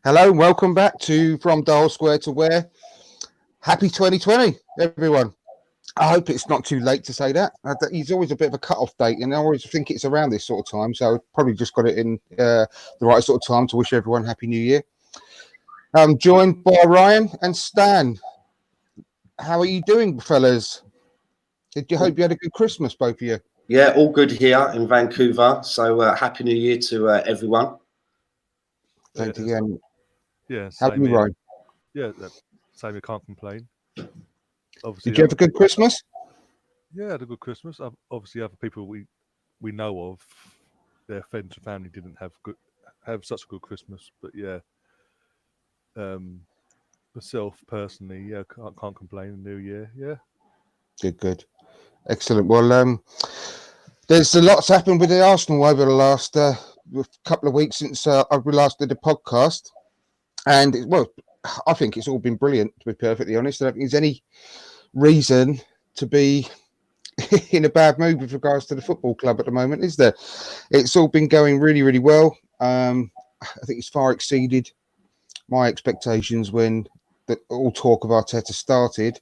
Hello and welcome back to From Dial Square to Where. Happy 2020, everyone. I hope it's not too late to say that. He's always a bit of a cut-off date, and I always think it's around this sort of time, so I've probably just got it in the right sort of time to wish everyone Happy New Year. I'm joined by Ryan and Stan. How are you doing, fellas? Did you hope you had a good Christmas, both of you? Yeah, all good here in Vancouver. So Happy New Year to everyone. Thank you again. Yeah, How are same you, here. Ryan? Yeah, same here. Can't complain. Obviously, Did you have a good Christmas? Yeah, I had a good Christmas. Obviously, other people we know of, their friends and family didn't have such a good Christmas. But yeah, myself personally, yeah, can't complain. New Year, yeah. Good. Excellent. Well, there's a lot's happened with the Arsenal over the last couple of weeks since we last did the podcast. And, I think it's all been brilliant, to be perfectly honest. I don't think there's any reason to be in a bad mood with regards to the football club at the moment, is there? It's all been going really, really well. I think it's far exceeded my expectations when all talk of Arteta started.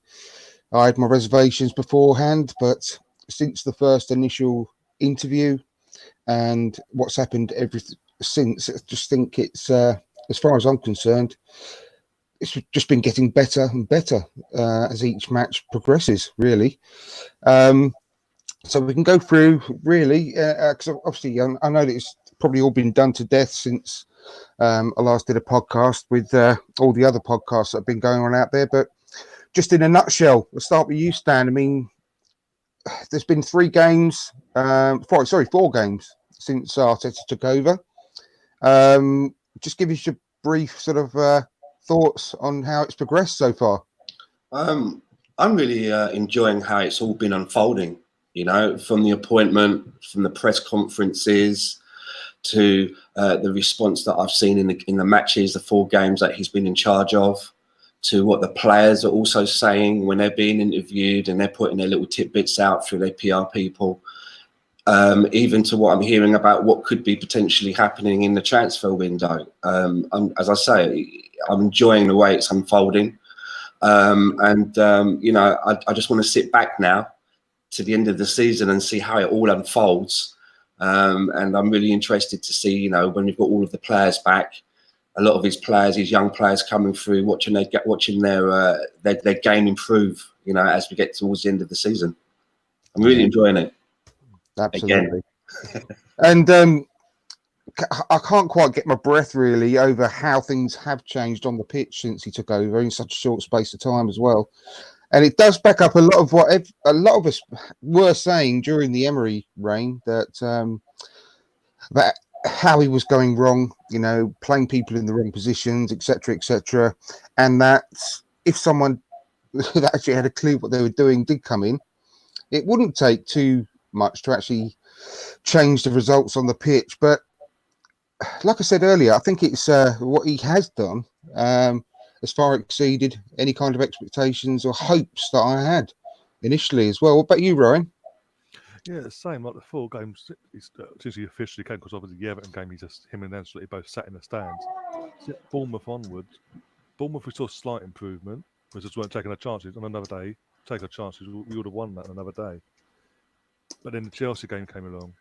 I had my reservations beforehand, but since the first initial interview and what's happened since, I just think it's, as far as I'm concerned, it's just been getting better and better as each match progresses, really. So we can go through, really, because obviously I know that it's probably all been done to death since I last did a podcast with all the other podcasts that have been going on out there. But just in a nutshell, we'll start with you, Stan. I mean, there's been 4 games since Arteta took over. Just give us your brief sort of thoughts on how it's progressed so far. I'm really enjoying how it's all been unfolding. You know, from the appointment, from the press conferences, to the response that I've seen in the matches, the 4 games that he's been in charge of, to what the players are also saying when they're being interviewed and they're putting their little tidbits out through their PR people, even to what I'm hearing about what could be potentially happening in the transfer window. As I say, I'm enjoying the way it's unfolding. You know, I just want to sit back now to the end of the season and see how it all unfolds. And I'm really interested to see, you know, when we've got all of the players back, a lot of his young players coming through, watching their game improve, you know, as we get towards the end of the season. I'm really enjoying it. Absolutely. And I can't quite get my breath really over how things have changed on the pitch since he took over in such a short space of time as well. And it does back up a lot of what a lot of us were saying during the Emery reign, that how he was going wrong, you know, playing people in the wrong positions, etc., and that if someone that actually had a clue what they were doing did come in, it wouldn't take too much to actually change the results on the pitch. But like I said earlier, I think it's what he has done has far exceeded any kind of expectations or hopes that I had initially as well. What about you, Ryan? Yeah, the same. Like the 4 games since he officially came, because obviously the Everton game, him and Ancelotti both sat in the stands. Bournemouth onwards, Bournemouth we saw slight improvement. We just weren't taking our chances. On another day, take our chances, we would have won that on another day. But then the Chelsea game came along.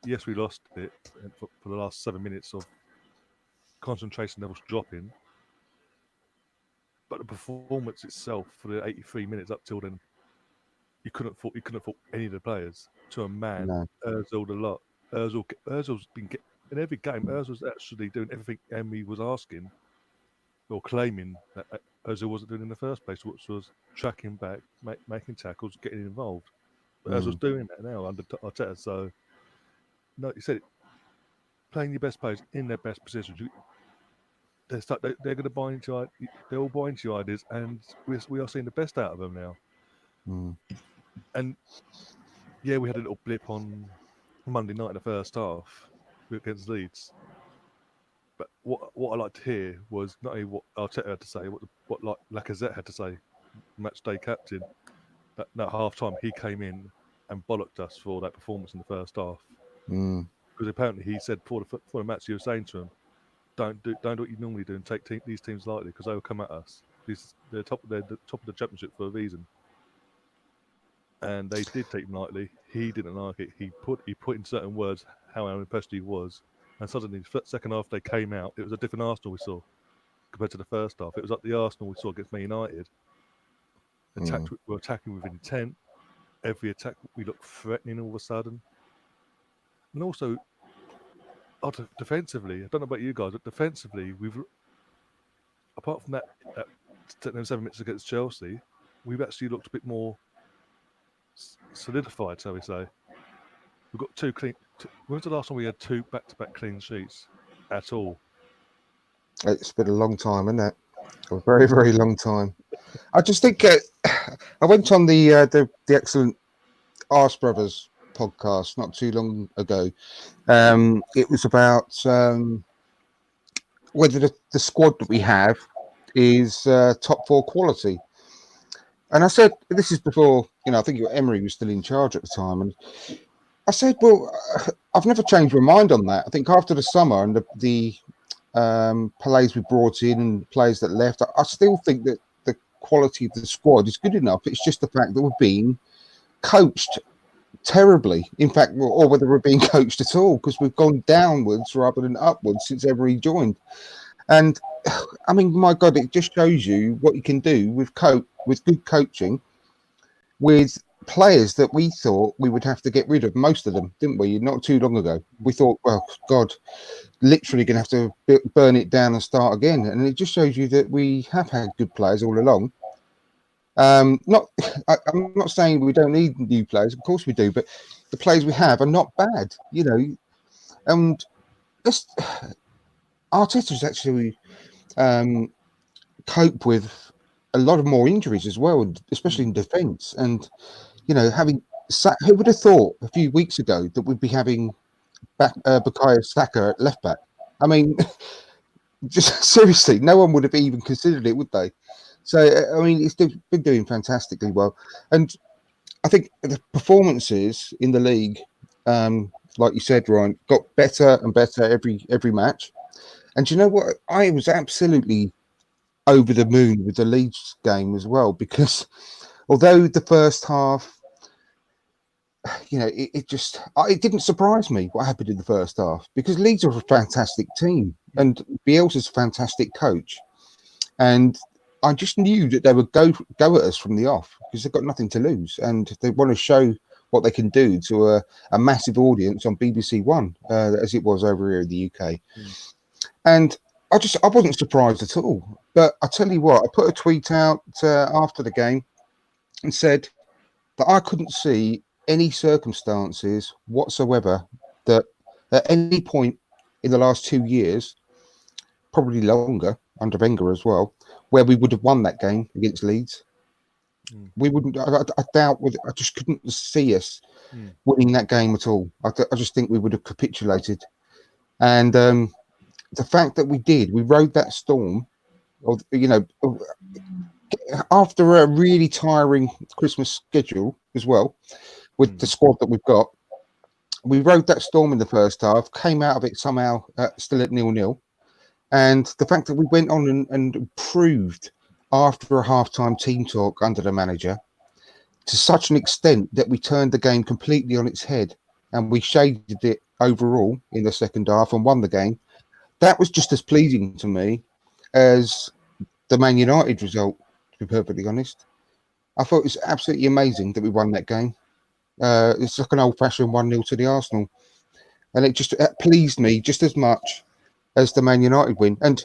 Yes, we lost it for the last 7 minutes of concentration levels dropping. But the performance itself for the 83 minutes up till then, you couldn't fault any of the players to a man. No. Ozil a lot. Ozil's been in every game. Ozil's actually doing everything Emery was asking or claiming that Ozil wasn't doing in the first place, which was tracking back, making tackles, getting involved. But Ozil's doing that now under Arteta. So, no, you said it. Playing your best players in their best positions. They're going to buy into. They're all buying into your ideas, and we are seeing the best out of them now. And yeah, we had a little blip on Monday night in the first half against Leeds. But what I liked to hear was not only what Arteta had to say, what Lacazette had to say, match day captain. That half time he came in and bollocked us for that performance in the first half. Because apparently he said before the match he was saying to him, don't do what you normally do and take these teams lightly because they will come at us. They're the top of the championship for a reason, and they did take him lightly. He didn't like it. He put in certain words how impressed he was, and suddenly second half they came out. It was a different Arsenal we saw compared to the first half. It was like the Arsenal we saw against Man United. We're attacking with intent. Every attack we looked threatening all of a sudden, and also defensively. I don't know about you guys, but defensively we've, apart from that 7 minutes against Chelsea, we've actually looked a bit more solidified, shall we say. We've got two clean. When was the last time we had 2 back-to-back clean sheets at all? It's been a long time, isn't it? A very, very long time. I just think I went on the excellent Arse Brothers podcast not too long ago. It was about whether the squad that we have is top 4 quality. And I said, this is before, I think Emery was still in charge at the time. And I said, well, I've never changed my mind on that. I think after the summer and the players we brought in and players that left, I still think that the quality of the squad is good enough. It's just the fact that we're being coached terribly, in fact, or whether we're being coached at all, because we've gone downwards rather than upwards since Emery joined. And I mean, my God, it just shows you what you can do with good coaching, with players that we thought we would have to get rid of, most of them, didn't we? Not too long ago, we thought, well, God, literally going to have to burn it down and start again. And it just shows you that we have had good players all along. I'm not saying we don't need new players. Of course we do, but the players we have are not bad, And Arteta's actually cope with a lot of more injuries as well, especially in defence. And who would have thought a few weeks ago that we'd be having Bukayo Saka at left back? I mean, just seriously, no one would have even considered it, would they? So, I mean, it's been doing fantastically well. And I think the performances in the league, like you said, Ryan, got better and better every match. And you know what? I was absolutely over the moon with the Leeds game as well, because although the first half, it didn't surprise me what happened in the first half, because Leeds are a fantastic team and Bielsa's a fantastic coach. And I just knew that they would go at us from the off because they've got nothing to lose and they want to show what they can do to a massive audience on BBC One, as it was over here in the UK. And I wasn't surprised at all. But I tell you what, I put a tweet out after the game and said that I couldn't see any circumstances whatsoever that at any point in the last 2 years, probably longer under Wenger as well, where we would have won that game against Leeds. We wouldn't. I doubt. I just couldn't see us winning that game at all. I just think we would have capitulated. And the fact that we rode that storm, after a really tiring Christmas schedule as well, with the squad that we've got, we rode that storm in the first half, came out of it somehow still at 0-0. And the fact that we went on and improved after a half-time team talk under the manager to such an extent that we turned the game completely on its head and we shaded it overall in the second half and won the game, that was just as pleasing to me as the Man United result, to be perfectly honest. I thought it was absolutely amazing that we won that game. It's like an old-fashioned 1-0 to the Arsenal. And it pleased me just as much as the Man United win. And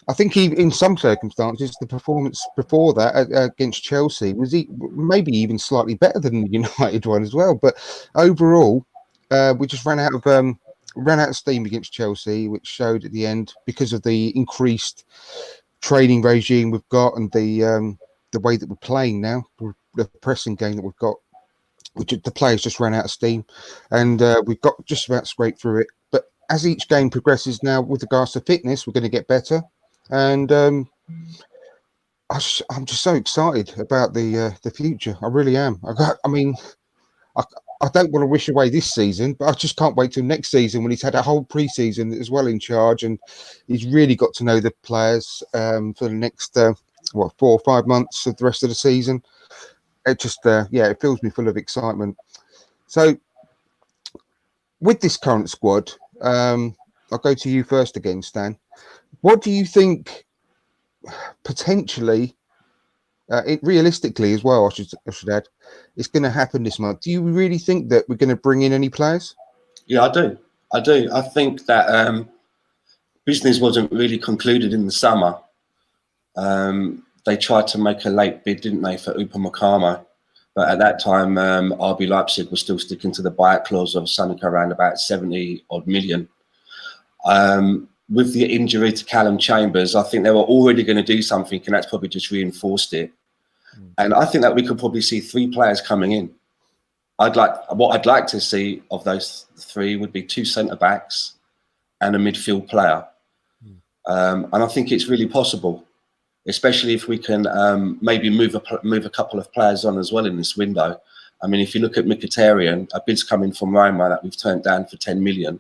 I think in some circumstances, the performance before that against Chelsea was maybe even slightly better than the United one as well. But overall, we just ran out of steam against Chelsea, which showed at the end because of the increased training regime we've got and the way that we're playing now, the pressing game that we've got. The players just ran out of steam, and we've got just about scraped through it. But as each game progresses now, with regards to fitness, we're going to get better. And I'm just so excited about the future. I really am. I don't want to wish away this season, but I just can't wait till next season when he's had a whole pre-season as well in charge, and he's really got to know the players for the next 4 or 5 months of the rest of the season. It just it fills me full of excitement. So with this current squad, I'll go to you first again, Stan. What do you think potentially, realistically as well, I should add, is going to happen this month? Do you really think that we're going to bring in any players? Yeah, I do. I think that business wasn't really concluded in the summer. They tried to make a late bid, didn't they, for Upamecano? But at that time, RB Leipzig was still sticking to the buyout clause of something around about 70 odd million. With the injury to Callum Chambers, I think they were already going to do something, and that's probably just reinforced it. And I think that we could probably see 3 players coming in. What I'd like to see of those 3 would be 2 centre backs and a midfield player. And I think it's really possible, especially if we can maybe move a couple of players on as well in this window. I mean, if you look at Mkhitaryan, a bid's coming from Roma that we've turned down for 10 million.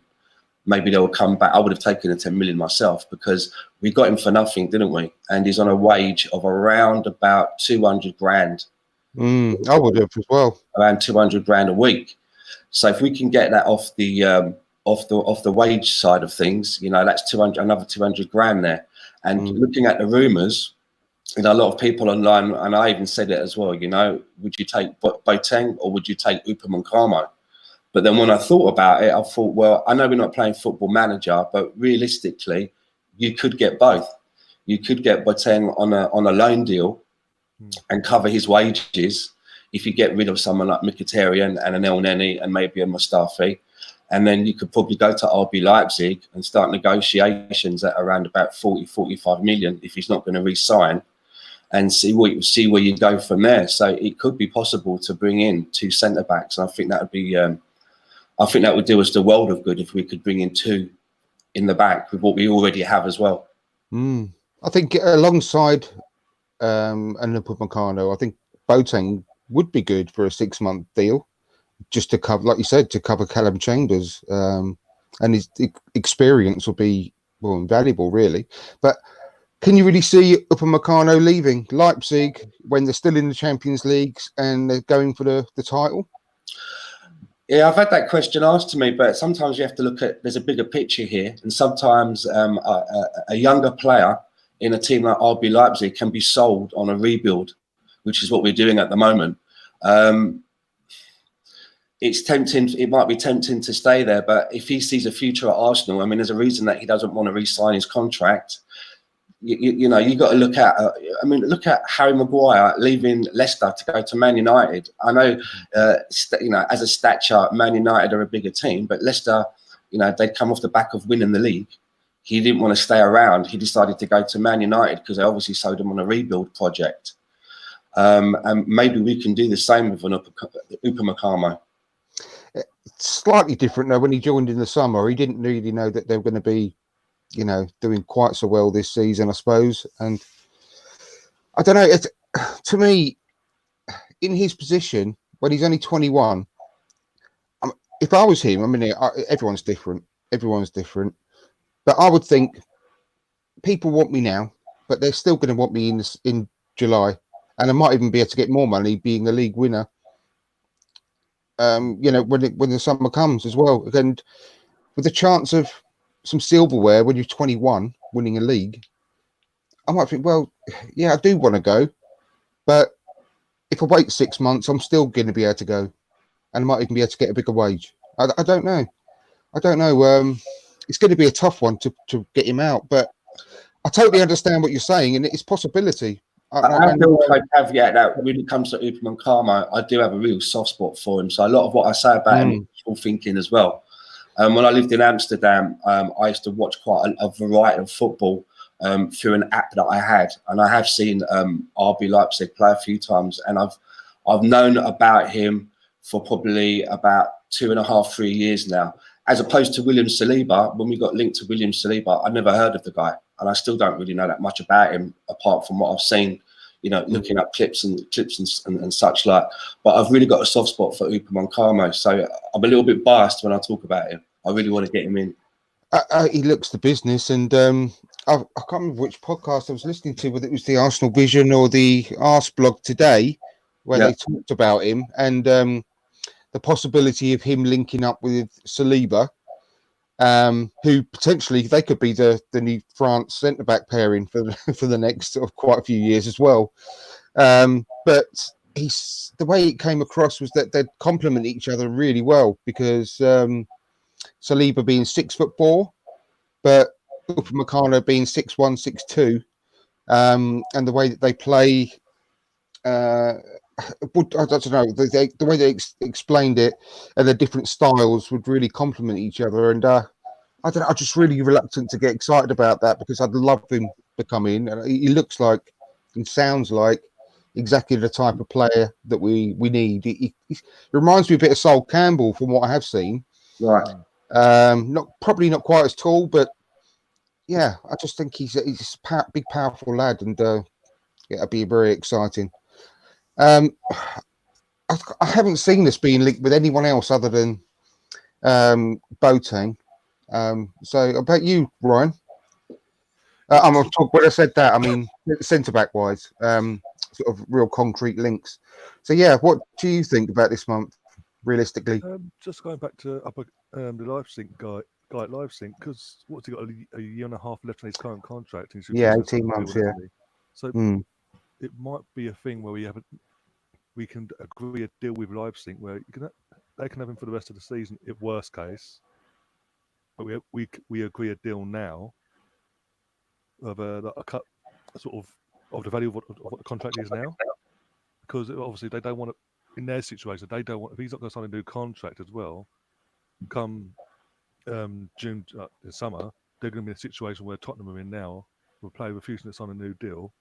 Maybe they'll come back. I would have taken the 10 million myself because we got him for nothing, didn't we? And he's on a wage of around about 200 grand. I would have as well. Around 200 grand a week. So if we can get that off the wage side of things, you know, that's another 200 grand there. And looking at the rumours, you know, a lot of people online, and I even said it as well, you know, would you take Boateng or would you take Upamecano? But then when I thought about it, I thought, well, I know we're not playing Football Manager, but realistically, you could get both. You could get Boateng on a loan deal and cover his wages if you get rid of someone like Mkhitaryan and an El Neni and maybe a Mustafi. And then you could probably go to RB Leipzig and start negotiations at around about 40, 45 million if he's not going to re-sign, and see where you go from there. So it could be possible to bring in 2 centre backs. I think that would be, I think that would do us the world of good if we could bring in 2 in the back with what we already have as well. I think alongside and Upamecano, I think Boateng would be good for a 6-month deal, just to cover, like you said, to cover Callum Chambers, and his experience will be invaluable, really. But can you really see Upamecano leaving Leipzig when they're still in the Champions League and they're going for the title? Yeah, I've had that question asked to me, but sometimes you have to look at, there's a bigger picture here, and sometimes a younger player in a team like RB Leipzig can be sold on a rebuild, which is what we're doing at the moment. It's tempting. It might be tempting to stay there, but if he sees a future at Arsenal, I mean, there's a reason that he doesn't want to re-sign his contract. You know, you got to look at. Look at Harry Maguire leaving Leicester to go to Man United. I know, you know, as a stat chart, Man United are a bigger team, but Leicester, you know, they'd come off the back of winning the league. He didn't want to stay around. He decided to go to Man United because they obviously sold him on a rebuild project. And maybe we can do the same with an Upamecano. It's slightly different though. When he joined in the summer, he didn't really know that they were going to be, you know, doing quite so well this season, I suppose. And I don't know. To me, in his position, when he's only 21, if I was him, I mean, everyone's different. Everyone's different. But I would think people want me now, but they're still going to want me in July. And I might even be able to get more money being the league winner. You know, when the summer comes as well. And with the chance of some silverware when you're 21 winning a league, I might think, well, yeah, I do want to go, but if I wait 6 months, I'm still going to be able to go, and I might even be able to get a bigger wage. I don't know. It's going to be a tough one to get him out, but I totally understand what you're saying, and it's a possibility. I do also caveat that when it comes to Upamecano, I do have a real soft spot for him. So a lot of what I say about him is all thinking as well. When I lived in Amsterdam, I used to watch quite a variety of football through an app that I had, and I have seen RB Leipzig play a few times, and I've known about him for probably about 2.5, 3 years now. As opposed to William Saliba, when we got linked to William Saliba, I'd never heard of the guy, and I still don't really know that much about him apart from what I've seen, looking up clips and such like. But I've really got a soft spot for Upamecano, so I'm a little bit biased when I talk about him. I really want to get him in. He looks the business, and I can't remember which podcast I was listening to, whether it was the Arsenal Vision or the Ars blog today, where they talked about him and the possibility of him linking up with Saliba, who potentially they could be the new France centre back pairing for the next sort of quite a few years as well. But the way it came across was that they'd complement each other really well, because Saliba being 6'4", but Upamecano being 6'1", 6'2", and the way that they play, I don't know, the way they explained it, and the different styles would really complement each other. And I'm just really reluctant to get excited about that, because I'd love him to come in, and he looks like and sounds like exactly the type of player that we need. He reminds me a bit of Sol Campbell from what I have seen. Right. Probably not quite as tall, but yeah, I just think he's a big, powerful lad, and it'll be very exciting. I haven't seen this being linked with anyone else other than Boateng. So about you, Ryan. I'm talking when I said that, I mean centre back wise, sort of real concrete links. So yeah, what do you think about this month, realistically? Just going back to the Leipzig guy at Leipzig, because what's he got, a year and a half left on his current contract? And 18 months, yeah. So it might be a thing where we can agree a deal with Leipzig where they can have him for the rest of the season, if worst case. But we agree a deal now of a cut sort of the value of what the contract is now, because obviously they don't want to, in their situation, they don't want, if he's not going to sign a new contract as well, come June, summer, they're going to be in a situation where Tottenham are in now, will play refusing to sign a new deal,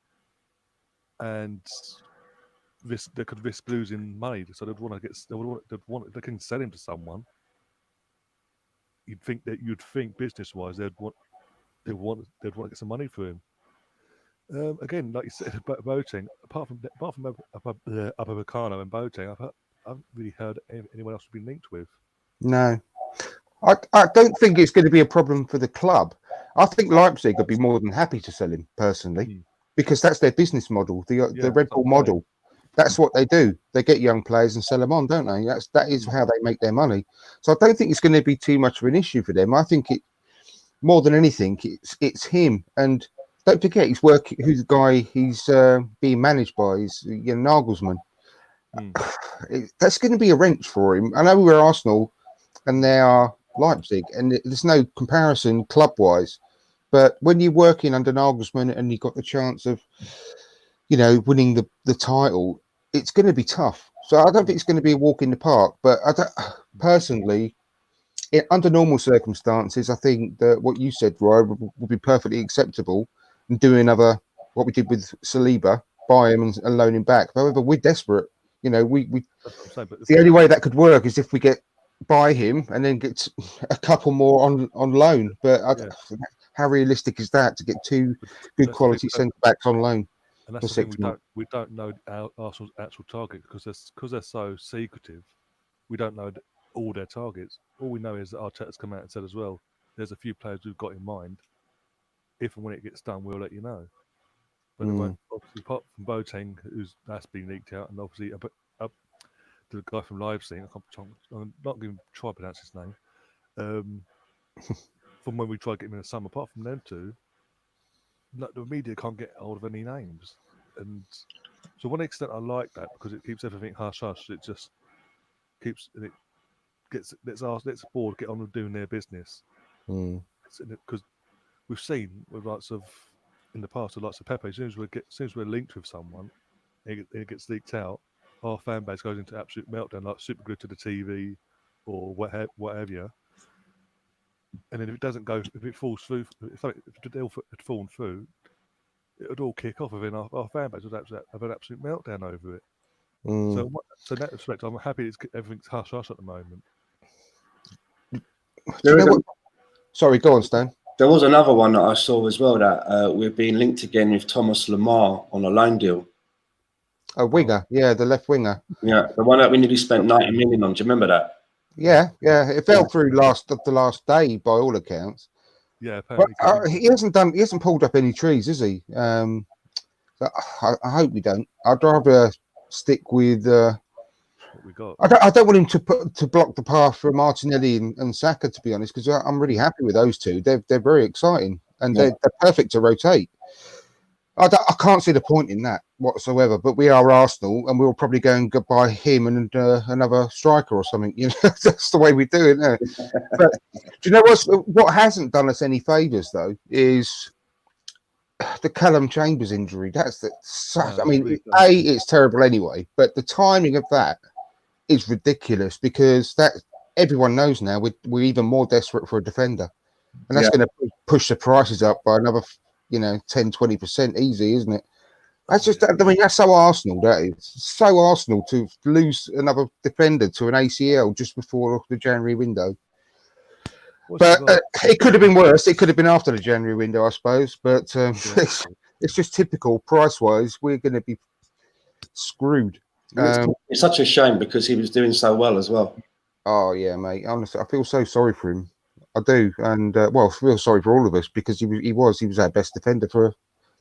and they could risk losing money. So they can sell him to someone. You'd think business-wise they'd want to get some money for him. Again, like you said about Boateng, apart from Upamecano and Boateng, I haven't really heard anyone else been linked with. No, I don't think it's going to be a problem for the club. I think Leipzig would be more than happy to sell him personally, because that's their business model, the Red Bull model. That's what they do. They get young players and sell them on, don't they? That is how they make their money. So I don't think it's going to be too much of an issue for them. I think it, more than anything, it's him. And don't forget, who's the guy he's being managed by? He's Nagelsmann. That's going to be a wrench for him. I know we're Arsenal and they are Leipzig, and there's no comparison club-wise. But when you're working under Nagelsmann and you've got the chance of, winning the title, it's going to be tough. So I don't think it's going to be a walk in the park. But personally, under normal circumstances, I think that what you said, Roy, would be perfectly acceptable. And do another, what we did with Saliba, buy him and loan him back. However, we're desperate. The only way that could work is if we buy him and then get a couple more on loan. But how realistic is that, to get two good quality centre backs on loan? And that's the thing, we don't know Arsenal's actual target, because they're so secretive. We don't know all their targets. All we know is that Arteta's come out and said as well, there's a few players we've got in mind. If and when it gets done, we'll let you know. But obviously, apart from Boateng, that's been leaked out, and obviously up to the guy from Leipzig, I'm not going to try to pronounce his name. From when we tried to get him in the summer, apart from them two, the media can't get hold of any names. And to one extent, I like that, because it keeps everything hush hush. It just keeps, and it lets the board get on with doing their business. Because we've seen with in the past, with lots of Pepe, as soon as we're linked with someone, it gets leaked out, our fan base goes into absolute meltdown, like super glued to the TV or whatever. And then if it doesn't go, if it falls through, if the deal had fallen through, it would all kick off within our fan base. Would have an absolute meltdown over it. So in that respect, I'm happy everything's hush hush at the moment. Sorry, go on, Stan. There was another one that I saw as well, that we're being linked again with Thomas Lemar on a loan deal. A winger, yeah, the left winger. Yeah, the one that we nearly spent 90 million on. Do you remember that? Yeah, it fell through the last day by all accounts. Yeah, But apparently. he hasn't pulled up any trees, has he? So I hope we don't. I'd rather stick with. What we got. I don't want him to block the path for Martinelli and Saka, to be honest, because I'm really happy with those two. They're very exciting and they're perfect to rotate. I can't see the point in that whatsoever. But we are Arsenal, and we'll probably go and buy him and another striker or something. You know, that's the way we do it. Now. But do you know what hasn't done us any favours though is the Callum Chambers injury. That's I mean, it's terrible anyway. But the timing of that is ridiculous because everyone knows now we're even more desperate for a defender, and that's going to push the prices up by another 10-20% easy, isn't it? That's just, I mean, that's so Arsenal. That is so Arsenal to lose another defender to an ACL just before the January window. But it could have been worse. It could have been after the January window, I suppose. But it's just typical. Price-wise, we're going to be screwed. It's such a shame because he was doing so well as well. Oh yeah, mate. Honestly, I feel so sorry for him. I do, and I feel sorry for all of us because he was our best defender for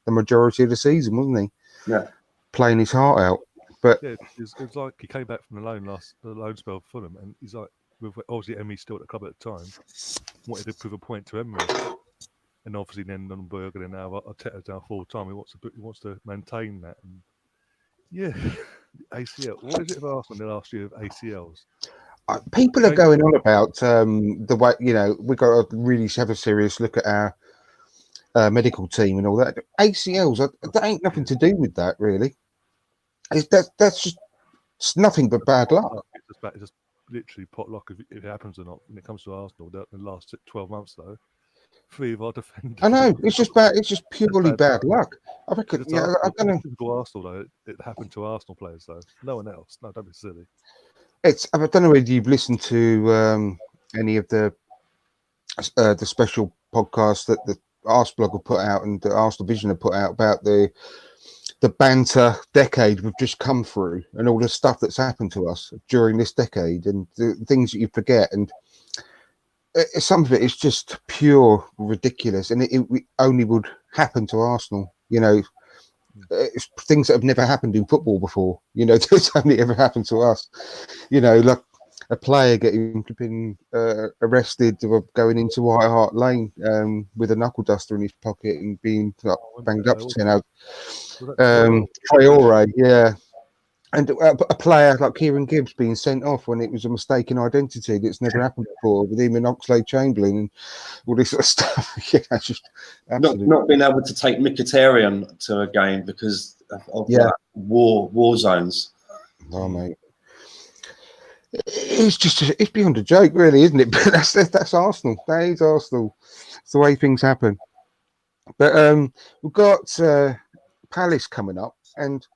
the majority of the season, wasn't he? Yeah, playing his heart out. But it's like he came back from the loan spell for Fulham, and he's like, obviously Emery's still at the club at the time, wanted to prove a point to Emery, and obviously then on Berger and now Arteta's down full time. He wants to maintain that, and ACL. What is it of Arsenal in the last year of ACLs? People are going on about the way we've got to really have a serious look at our medical team and all that. ACLs, that ain't nothing to do with that, really. That's just nothing but bad luck. It's just literally pot luck if it happens or not. When it comes to Arsenal, in the last 12 months though, 3 of our defenders. I know it's just bad. It's just purely bad luck. I reckon. I don't know. Arsenal though, it happened to Arsenal players though. No one else. No, don't be silly. I don't know whether you've listened to any of the special podcasts that the Arseblog have put out and the Arsenal Vision have put out about the banter decade we've just come through and all the stuff that's happened to us during this decade and the things that you forget, and some of it is just pure ridiculous, and it only would happen to Arsenal. It's things that have never happened in football before. It's only ever happened to us. Like a player been arrested for going into White Hart Lane with a knuckle duster in his pocket and being banged up for 10 hours. Traore, yeah. And a player like Kieran Gibbs being sent off when it was a mistaken identity that's never happened before with him and Oxlade-Chamberlain and all this sort of stuff. Just not being able to take Mkhitaryan to a game because of war zones. Oh, mate. It's beyond a joke, really, isn't it? But that's Arsenal. That is Arsenal. It's the way things happen. But we've got Palace coming up, and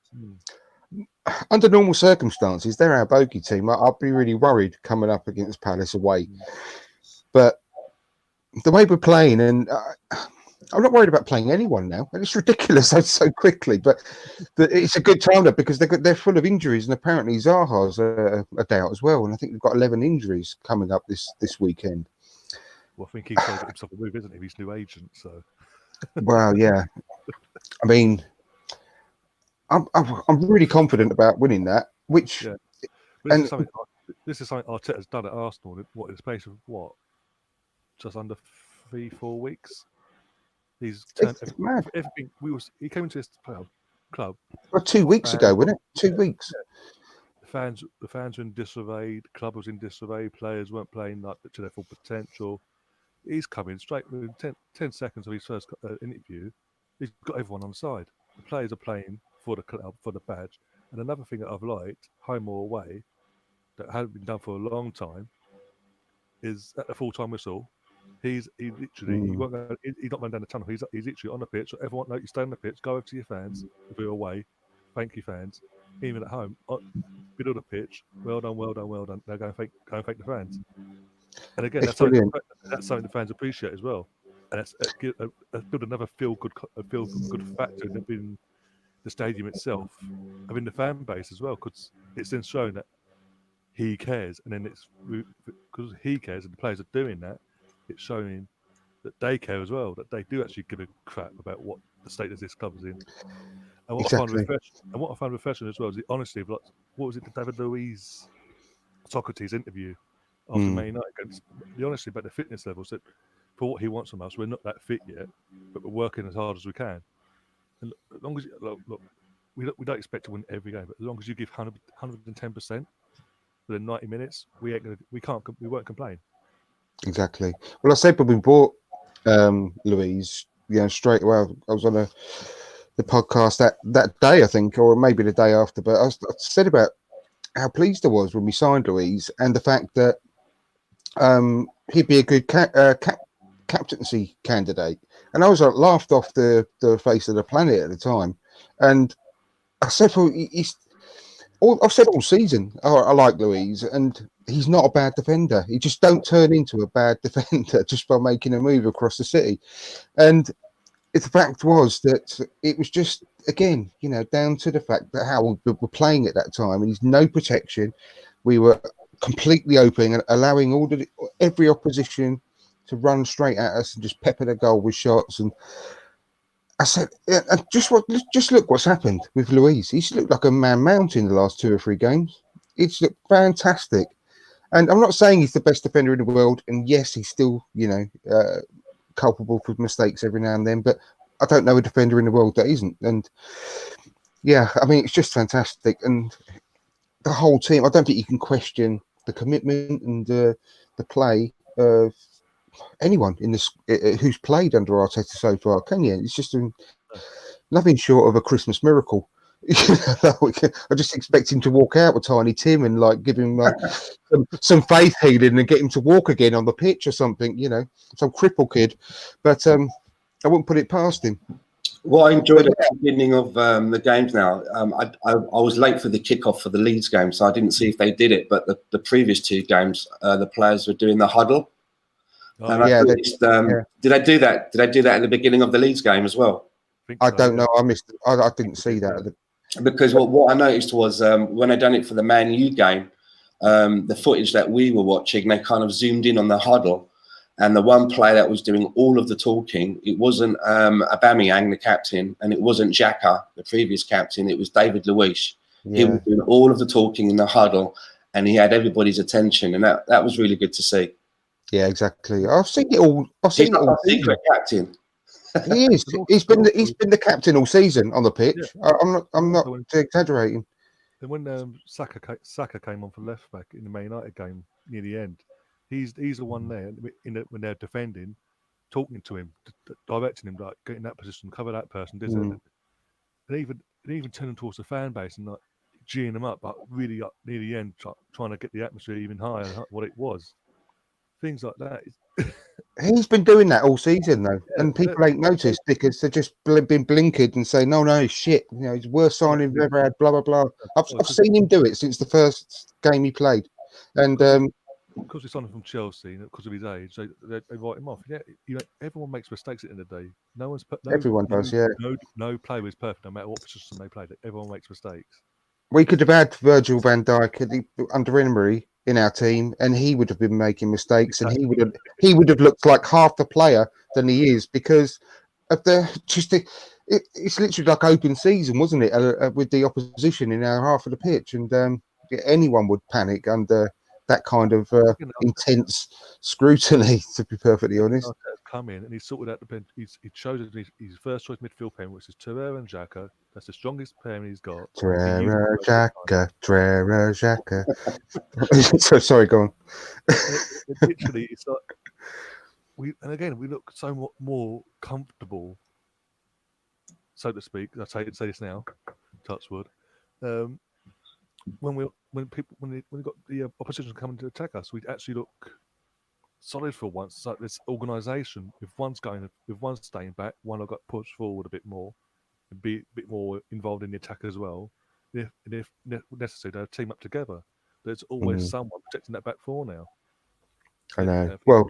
under normal circumstances, they're our bogey team. I'd be really worried coming up against Palace away. But the way we're playing, and I'm not worried about playing anyone now. And it's ridiculous so quickly, but it's a good time though because they're full of injuries, and apparently Zaha's a doubt as well. And I think they've got 11 injuries coming up this weekend. Well, I think he's trying to get himself a move, isn't he? He's new agent, so. Well, yeah. I mean, I'm really confident about winning that. Which, this is something Arteta's done at Arsenal. What in the space of just under 3-4 weeks. He's turned everything. He came into this club. Well, 2 weeks ago, wasn't it? 2 weeks. Yeah. The fans were in disarray. The club was in disarray. Players weren't playing to their full potential. He's coming straight within 10 seconds of his first interview. He's got everyone on side. The players are playing for the club, for the badge. And another thing that I've liked, home or away, that hasn't been done for a long time, is at the full-time whistle. He's not running down the tunnel. He's literally on the pitch. So everyone, you stay on the pitch, go over to your fans. If you're away, thank you, fans. Even at home, middle of the pitch, well done. Now go and thank the fans. And again, that's something the fans appreciate as well. And that's build another feel good factor. And the stadium itself, having the fan base as well, because it's then shown that he cares, and then it's because he cares and the players are doing that, it's showing that they care as well, that they do actually give a crap about what the status this club is in. And what I found refreshing as well is the honesty of, like, what was it, the David Luiz Socrates interview after Man United games, the honesty about the fitness levels, that for what he wants from us, we're not that fit yet, but we're working as hard as we can. And as long as look, we don't expect to win every game, but as long as you give 110% within 90 minutes, we won't complain. Exactly. Well, I said when we bought Louise, straight away. I was on the podcast that day, I think, or maybe the day after. But I said about how pleased I was when we signed Louise, and the fact that he'd be a good captaincy candidate. And I was laughed off the face of the planet at the time. And I said, well, I've said all season, I like Louise, and he's not a bad defender. He just don't turn into a bad defender just by making a move across the city. And the fact was that it was just, again, down to the fact that how we were playing at that time, and he's no protection. We were completely open and allowing every opposition to run straight at us and just pepper the goal with shots. And I said, just look what's happened with Luiz. He's looked like a man mountain the last 2 or 3 games. It's looked fantastic. And I'm not saying he's the best defender in the world. And yes, he's still, culpable for mistakes every now and then. But I don't know a defender in the world that isn't. And yeah, I mean, it's just fantastic. And the whole team, I don't think you can question the commitment and the play of anyone in this who's played under Arteta so far, can you? It's just nothing short of a Christmas miracle. I just expect him to walk out with Tiny Tim and give him some faith healing and get him to walk again on the pitch or something, some cripple kid. But I wouldn't put it past him. What I enjoyed at the beginning of the games now, I was late for the kickoff for the Leeds game, so I didn't see if they did it. But the previous 2 games, the players were doing the huddle. Oh, and I noticed, did I do that? Did I do that at the beginning of the Leeds game as well? I don't know. I missed it. I didn't see that. Because what I noticed was when I done it for the Man U game, the footage that we were watching, they kind of zoomed in on the huddle. And the one player that was doing all of the talking, it wasn't Aubameyang, the captain, and it wasn't Xhaka, the previous captain. It was David Luiz. Yeah. He was doing all of the talking in the huddle, and he had everybody's attention, and that was really good to see. Yeah, exactly. I've seen it all. He's like a secret captain. He is. He's been the captain all season on the pitch. Yeah. I'm not exaggerating. And when Saka came on for left back in the Man United game near the end, he's the one there when they're defending, talking to him, directing him, like, get in that position, cover that person, does it? And even turning towards the fan base and geeing them up, but really up near the end, trying to get the atmosphere even higher than what it was. Things like that. He's been doing that all season, though, and people ain't noticed because they've just been blinkered and say, "No, shit, it's the worst signing we've ever had." Blah blah blah. I've seen him do it since the first game he played, and because we signed him from Chelsea, because of his age, they write him off. Yeah, everyone makes mistakes at the end of the day. Everyone does. Yeah. No player is perfect, no matter what position they play. Everyone makes mistakes. We could have had Virgil van Dijk under Emery in our team, and he would have been making mistakes, and he would have looked like half the player than he is because of it's literally like open season, wasn't it? With the opposition in our half of the pitch, and anyone would panic under that kind of intense scrutiny. To be perfectly honest, come in and he sorted out the bench. He chose his first choice midfield pairing, which is Torreira and Xhaka. That's the strongest pairing he's got. Torreira, Xhaka. So sorry, go on. Literally, it's like we look so more comfortable, so to speak. I say this now, touch wood. When we got the opposition coming to attack us, we actually look solid for once. It's like this organisation, if one's staying back, one got pushed forward a bit more, and be a bit more involved in the attack as well. If necessary, they'll team up together. There's always someone protecting that back four now. I know. Well,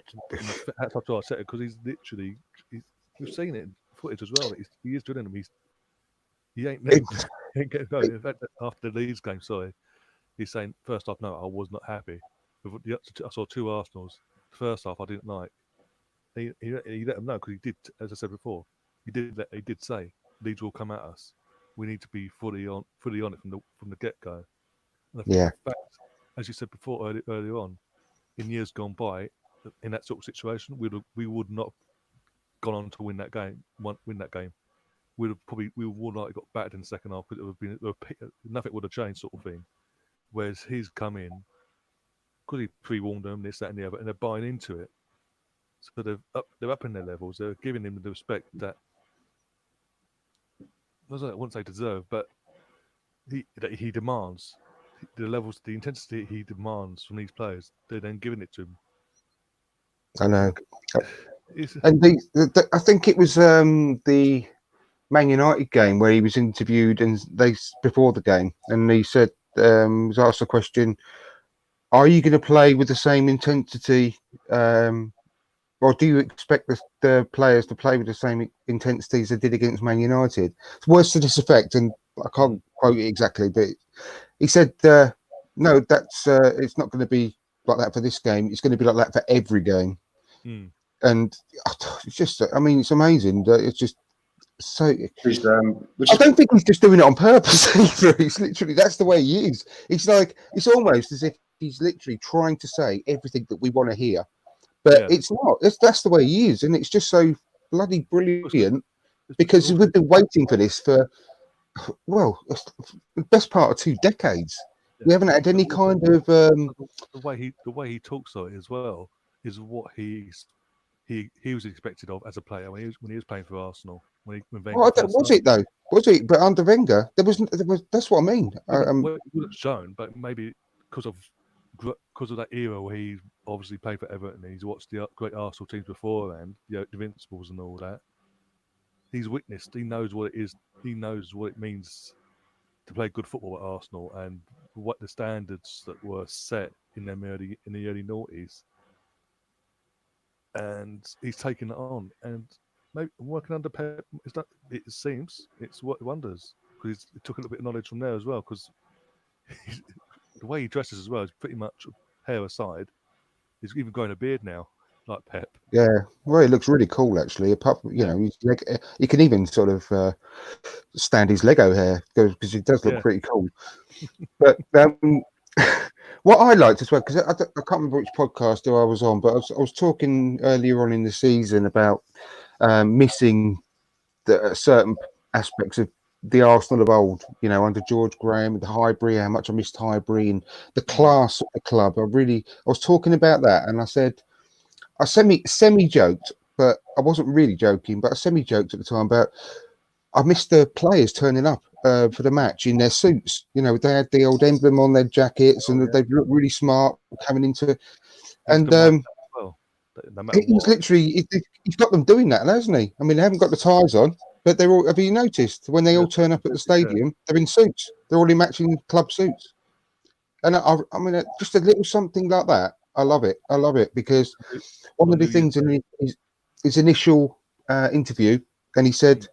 hats off to Arteta because we've seen it in footage as well. He is doing them. he ain't letting go. In fact, after the Leeds game, he's saying first half, no, I was not happy. I saw two Arsenals. First half, I didn't like. He let them know because he did, as I said before, he did say Leeds will come at us. We need to be fully on it from the get go. And I think in fact, as you said before earlier on, in years gone by, in that sort of situation, we would not have gone on to win that game. We would not have got battered in the second half because nothing would have changed, sort of thing. Whereas he's come in because he pre-warned them, this, that, and the other, and they're buying into it. So they're up in their levels. They're giving him the respect that I wouldn't say deserve, but he demands the intensity he demands from these players. They're then giving it to him. I know. And I think it was the Man United game where he was interviewed and before the game, and he said was asked a question: are you going to play with the same intensity, or do you expect the players to play with the same intensity as they did against Man United? It's words to this effect, and I can't quote it exactly, but he said, no, that's it's not going to be like that for this game. It's going to be like that for every game. And it's just, I mean, it's amazing. It's just so. I don't think he's just doing it on purpose either. It's literally, that's the way he is. It's like, it's almost as if he's literally trying to say everything that we want to hear. But it's not. That's the way he is, and it's just so bloody brilliant because we've been waiting for this for the best part of 2 decades. We haven't had any kind of the way he talks on it as well is what he was expected of as a player when he was playing for Arsenal. Was it though? Was it? But under Wenger, there was. That's what I mean. It wasn't shown, but maybe because of that era where he obviously played for Everton, he's watched the great Arsenal teams beforehand, the Invincibles and all that. He's witnessed. He knows what it is. He knows what it means to play good football at Arsenal and what the standards that were set in the early noughties. And he's taken it on. And maybe working under Pep, it seems it's what wonders because he took a little bit of knowledge from there as well. Because the way he dresses as well is pretty much hair aside. He's even growing a beard now, like Pep. Yeah, well, he looks really cool actually. Apart from, he can even sort of stand his Lego hair because he does look pretty cool. But what I liked as well, because I can't remember which podcast I was on, but I was talking earlier on in the season about missing certain aspects of the Arsenal of old, under George Graham, the Highbury, how much I missed Highbury and the class of the club. I was talking about that, and I said, I semi-joked, but I wasn't really joking, but I semi-joked at the time about I missed the players turning up for the match in their suits. They had the old emblem on their jackets, and they looked really smart coming into it. And he's literally, he's got them doing that, hasn't he? I mean, they haven't got the ties on, but they're all, have you noticed when they all turn up at the stadium, they're in suits. They're all in matching club suits. And I mean, just a little something like that. I love it because one of the things in his initial interview, and he said,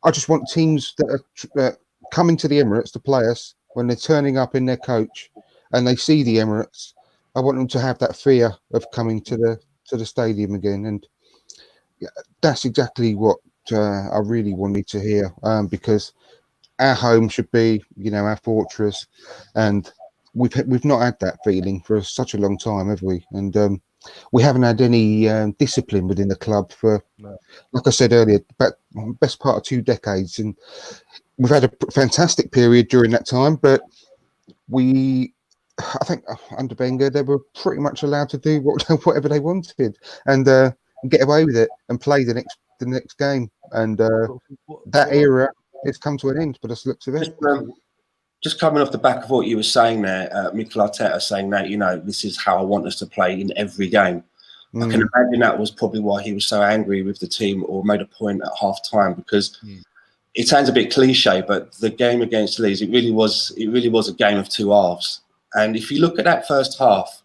I just want teams that are coming to the Emirates to play us when they're turning up in their coach and they see the Emirates. I want them to have that fear of coming to the stadium again. And that's exactly what I really wanted to hear, because our home should be, our fortress. And we've not had that feeling for such a long time, have we? And we haven't had any discipline within the club for, like I said earlier, about best part of 2 decades. And we've had a fantastic period during that time, but I think under Wenger, they were pretty much allowed to do whatever they wanted and get away with it and play the next game. And that era has come to an end, but that's looks of it. Just coming off the back of what you were saying there, Mikel Arteta saying that, this is how I want us to play in every game. I can imagine that was probably why he was so angry with the team or made a point at half time, because it sounds a bit cliche, but the game against Leeds, it really was a game of 2 halves. And if you look at that first half,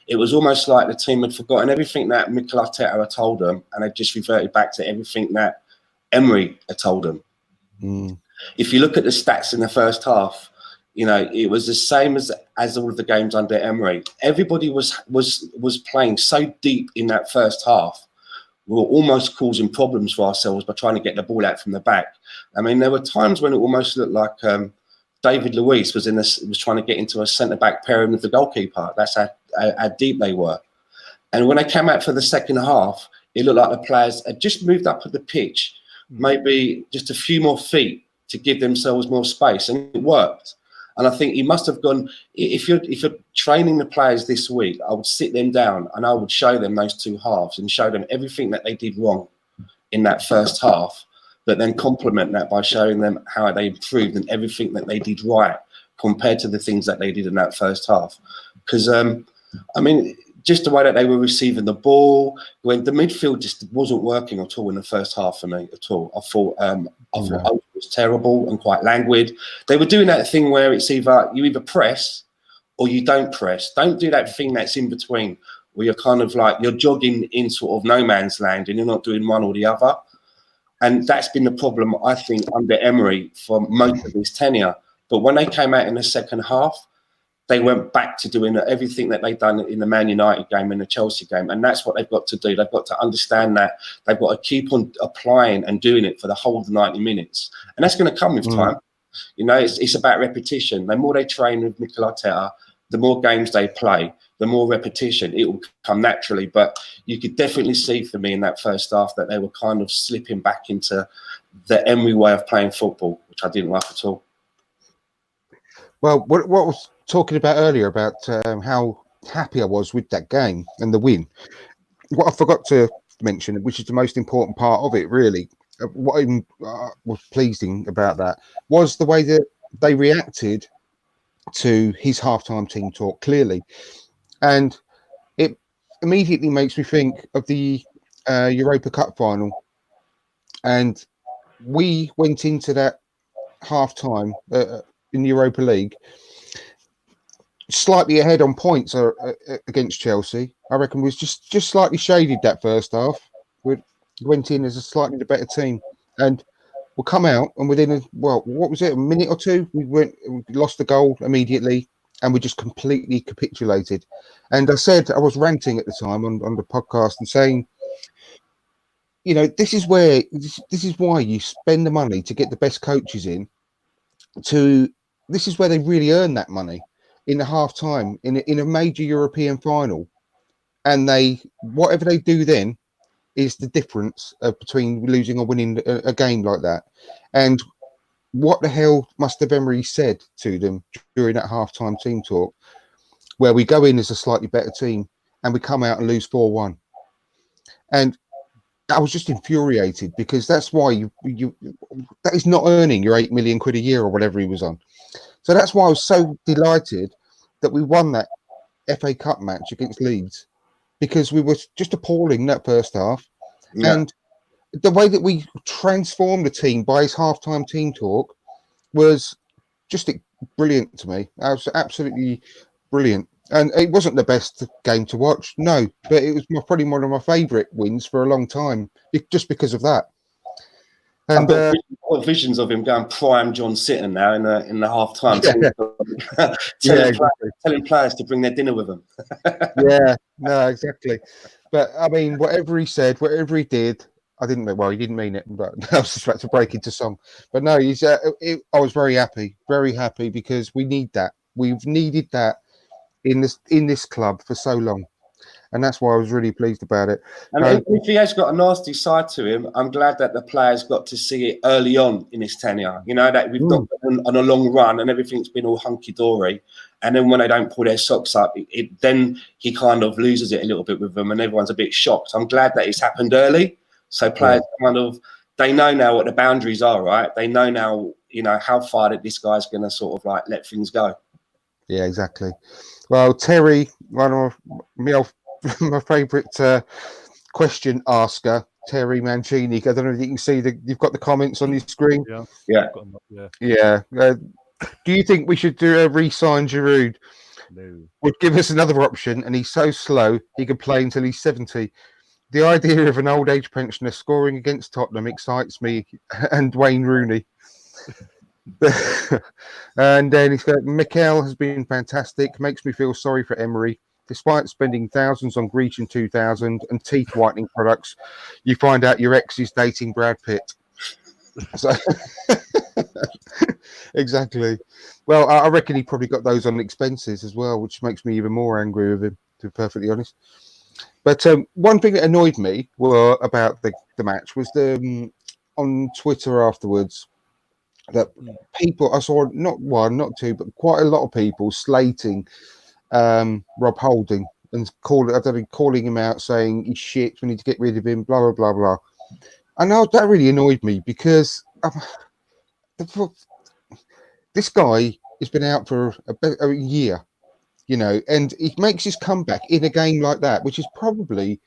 it was almost like the team had forgotten everything that Mikel Arteta had told them, and they just reverted back to everything that Emery had told them. If you look at the stats in the first half, you know, it was the same as all of the games under Emery. Everybody was playing so deep in that first half. We were almost causing problems for ourselves by trying to get the ball out from the back. I mean, there were times when it almost looked like David Luiz was trying to get into a centre-back pairing with the goalkeeper. That's how deep they were. And when they came out for the second half, it looked like the players had just moved up at the pitch, maybe just a few more feet to give themselves more space, and it worked. And I think he must have gone. If you're training the players this week, I would sit them down and I would show them those two halves and show them everything that they did wrong in that first half, but then complement that by showing them how they improved and everything that they did right compared to the things that they did in that first half. Because I mean, just the way that they were receiving the ball, when the midfield just wasn't working at all in the first half for me at all. I thought it was terrible and quite languid. They were doing that thing where it's either you press or you don't press. Don't do that thing that's in between where you're kind of like you're jogging in sort of no man's land and you're not doing one or the other. And that's been the problem, I think, under Emery for most of his tenure. But when they came out in the second half, they went back to doing everything that they've done in the Man United game and the Chelsea game. And that's what they've got to do. They've got to understand that they've got to keep on applying and doing it for the whole of the 90 minutes. And that's going to come with time. You know, it's about repetition. The more they train with Mikel Arteta, the more games they play, the more repetition, it will come naturally. But you could definitely see for me in that first half that they were kind of slipping back into the Emery way of playing football, which I didn't like at all. Well, what was talking about earlier about how happy I was with that game and the win. What I forgot to mention, which is the most important part of it, really, what was pleasing about that was the way that they reacted to his halftime team talk clearly. And it immediately makes me think of the Europa Cup final. And we went into that halftime in the Europa League slightly ahead on points against Chelsea. I reckon was just slightly shaded that first half. We went in as a slightly better team, and we'll come out and within what was it, a minute or two, we lost the goal immediately, and we just completely capitulated. And I said I was ranting at the time on the podcast and saying, you know, this is why you spend the money to get the best coaches in. This is where they really earn that money. In the half time in a major European final, and whatever they do then is the difference between losing or winning a game like that. And what the hell must have Emery said to them during that halftime team talk, where we go in as a slightly better team and we come out and lose 4-1? And I was just infuriated because that's why that is not earning your 8 million quid a year or whatever he was on. So that's why I was so delighted that we won that FA Cup match against Leeds, because we were just appalling that first half. Yeah. And the way that we transformed the team by his halftime team talk was just brilliant to me. That was absolutely brilliant. And it wasn't the best game to watch, no, but it was probably one of my favourite wins for a long time, just because of that. And I've got visions of him going prime John Sitton now in the half time, telling players to bring their dinner with them. Yeah, no, exactly. But I mean, whatever he said, whatever he did, he didn't mean it. But I was just about to break into song. But no, I was very happy because we need that. We've needed that in this club for so long. And that's why I was really pleased about it. And if he has got a nasty side to him, I'm glad that the players got to see it early on in his tenure. You know, that we've got on a long run and everything's been all hunky-dory. And then when they don't pull their socks up, then he kind of loses it a little bit with them and everyone's a bit shocked. I'm glad that it's happened early. So players they know now what the boundaries are, right? They know now, you know, how far that this guy's going to sort of like let things go. Yeah, exactly. Well, Terry, one of my favourite question asker, Terry Mancini. I don't know if you can see you've got the comments on your screen. Yeah. Do you think we should re-sign Giroud? No. Would give us another option, and he's so slow he could play until he's 70. The idea of an old age pensioner scoring against Tottenham excites me, and Wayne Rooney. And then he's got Mikel has been fantastic. Makes me feel sorry for Emery. Despite spending thousands on Grecian 2000 and teeth whitening products, you find out your ex is dating Brad Pitt. So, exactly. Well, I reckon he probably got those on expenses as well, which makes me even more angry with him, to be perfectly honest. But one thing that annoyed me about the match was on Twitter afterwards that people I saw not one, not two, but quite a lot of people slating Rob Holding and calling him out, saying he's shit. We need to get rid of him. Blah blah blah blah. I know that really annoyed me because this guy has been out for a year, and he makes his comeback in a game like that, which is probably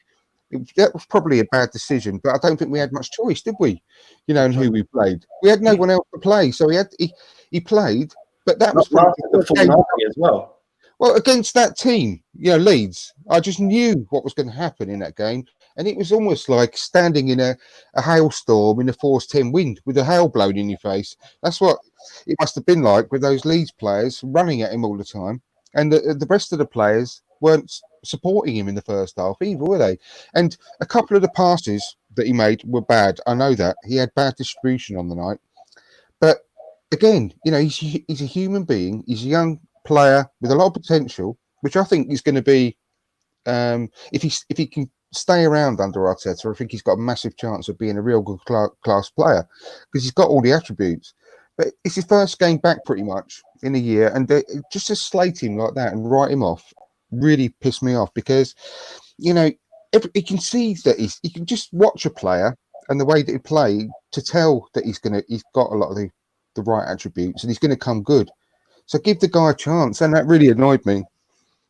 a bad decision. But I don't think we had much choice, did we? And who we played. We had no one else to play, so he played. But that was Not probably the full 90 as well. Well, against that team, Leeds, I just knew what was going to happen in that game. And it was almost like standing in a hailstorm in a force 10 wind with a hail blowing in your face. That's what it must have been like with those Leeds players running at him all the time. And the rest of the players weren't supporting him in the first half either, were they? And a couple of the passes that he made were bad. I know that. He had bad distribution on the night. But again, he's a human being. He's a young player with a lot of potential, which I think is going to be if he can stay around under Arteta. I think he's got a massive chance of being a real good class player because he's got all the attributes. But it's his first game back pretty much in a year, and just to slate him like that and write him off really pissed me off because he can see that he can just watch a player and the way that he played to tell that he's got a lot of the right attributes and he's going to come good. So give the guy a chance, and that really annoyed me.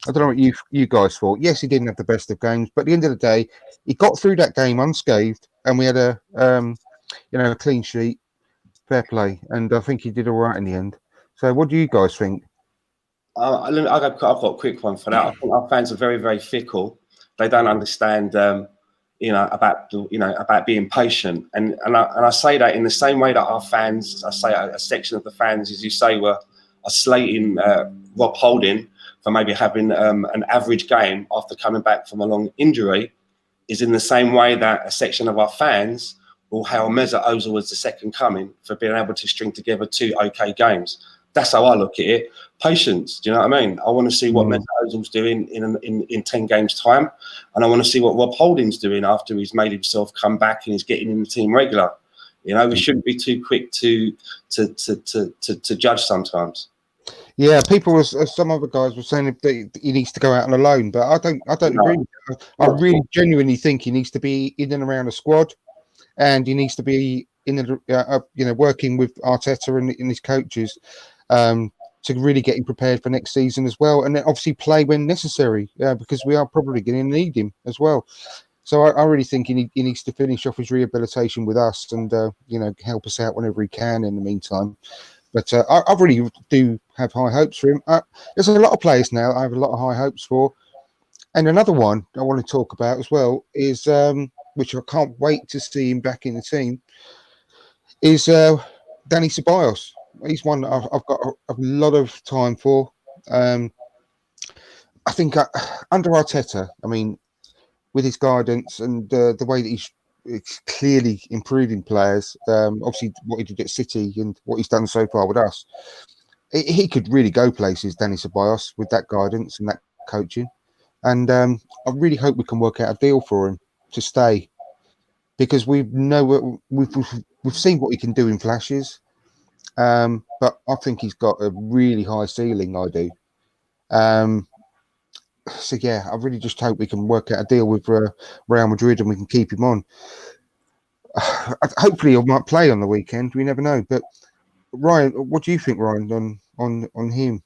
I don't know what you guys thought. Yes, he didn't have the best of games, but at the end of the day, he got through that game unscathed, and we had a clean sheet, fair play, and I think he did all right in the end. So, what do you guys think? I've got a quick one for that. I think our fans are very, very fickle. They don't understand, about being patient, and I say that in the same way that our fans, I say a section of the fans, as you say, are slating Rob Holding for maybe having an average game after coming back from a long injury, is in the same way that a section of our fans will hail Mesut Ozil as the second coming for being able to string together 2 okay games. That's how I look at it. Patience, do you know what I mean? I want to see what Mesut Ozil's doing in 10 games time, and I want to see what Rob Holding's doing after he's made himself come back and he's getting in the team regular. We shouldn't be too quick to judge sometimes. Yeah, some other guys were saying that he needs to go out on a loan, but I don't agree. I really genuinely think he needs to be in and around a squad, and he needs to be working with Arteta and his coaches to really get him prepared for next season as well, and then obviously play when necessary because we are probably going to need him as well. So I really think he needs to finish off his rehabilitation with us and help us out whenever he can in the meantime. But I really do have high hopes for him. There's a lot of players now I have a lot of high hopes for. And another one I want to talk about as well is, which I can't wait to see him back in the team, is Danny Ceballos. He's one that I've got a lot of time for. I think under Arteta, I mean, with his guidance and the way that he's clearly improving players, obviously what he did at City and what he's done so far with us, he could really go places, Danny Ceballos, with that guidance and that coaching. And I really hope we can work out a deal for him to stay, because we've seen what he can do in flashes. But I think he's got a really high ceiling. I do. So yeah, I really just hope we can work out a deal with Real Madrid and we can keep him on. Hopefully, he might play on the weekend. We never know. But Ryan, what do you think, Ryan, on him?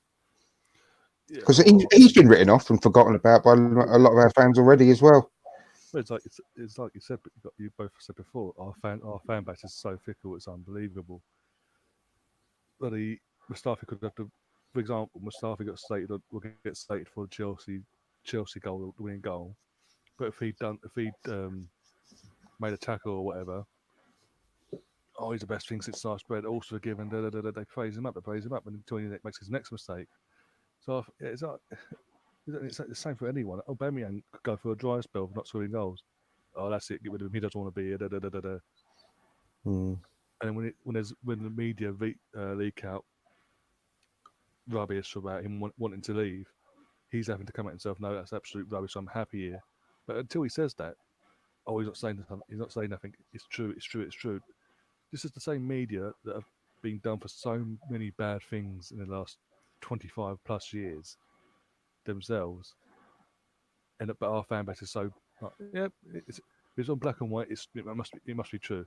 Because he's been written off and forgotten about by a lot of our fans already as well. It's like you said, but you both said before. Our fan base is so fickle; it's unbelievable. But Mustafi could have to, for example, Mustafi will get slated for the Chelsea goal, the winning goal. But if he'd made a tackle or whatever, oh, he's the best thing since sliced bread, also forgiven, they praise him up, and until he makes his next mistake. So it's like, it's like the same for anyone. Aubameyang could go for a dry spell of not scoring goals. Oh, that's it, get rid of him, he doesn't want to be here, Mm. And then when the media leak out rubbish about him wanting to leave, he's having to come out himself. No, that's absolute rubbish. I'm happy here. But until he says that, oh, he's not saying something. He's not saying nothing. It's true. It's true. It's true. This is the same media that have been done for so many bad things in the last 25 plus years themselves, and but our fan base is so yeah. It's on black and white. It must be true.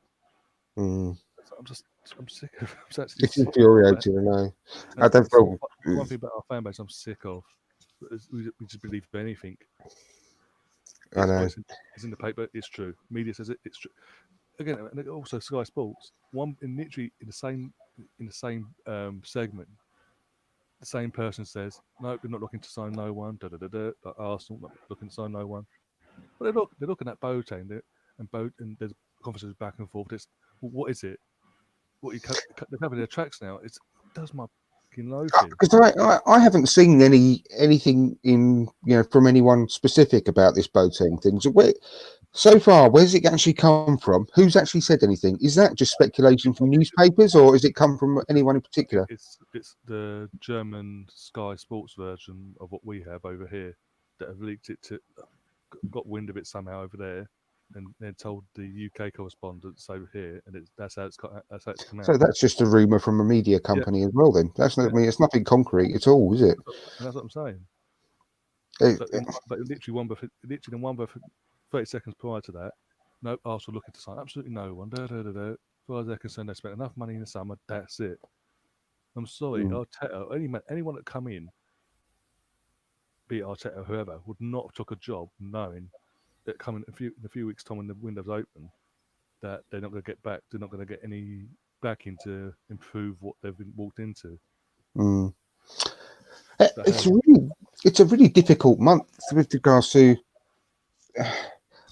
Mm. I'm sick of. I'm actually It's sick infuriating, I know. I don't feel. One thing about our fan base I'm sick of. We just believe anything. I know. It's in the paper. It's true. Media says it. It's true. Again, and also Sky Sports. One in the same segment, the same person says, "No, we're not looking to sign no one." Like Arsenal not looking to sign no one. But they're looking at Boateng and there's conversations back and forth. It's what is it? What they're having their tracks now. It does my fucking loaf in. Because I haven't seen anything in from anyone specific about this Boateng thing. So far, where's it actually come from? Who's actually said anything? Is that just speculation from newspapers, or has it come from anyone in particular? It's the German Sky Sports version of what we have over here that have leaked it to, got wind of it somehow over there, and then told the UK correspondents over here, and that's how it's come out. So that's just a rumor from a media company as well. Then that's not. I mean, it's nothing concrete at all, is it? And that's what I'm saying. It- But literally one 30 seconds prior to that, no, Arsenal looking to sign absolutely no one. As far as they're concerned, they spent enough money in the summer. That's it. I'm sorry, Arteta, anyone that come in, be it Arteta or whoever, would not have took a job knowing that coming in a few weeks' time when the window's open, that they're not going to get back. They're not going to get any back into improve what they've been walked into. Mm. It's a really difficult month with regards to.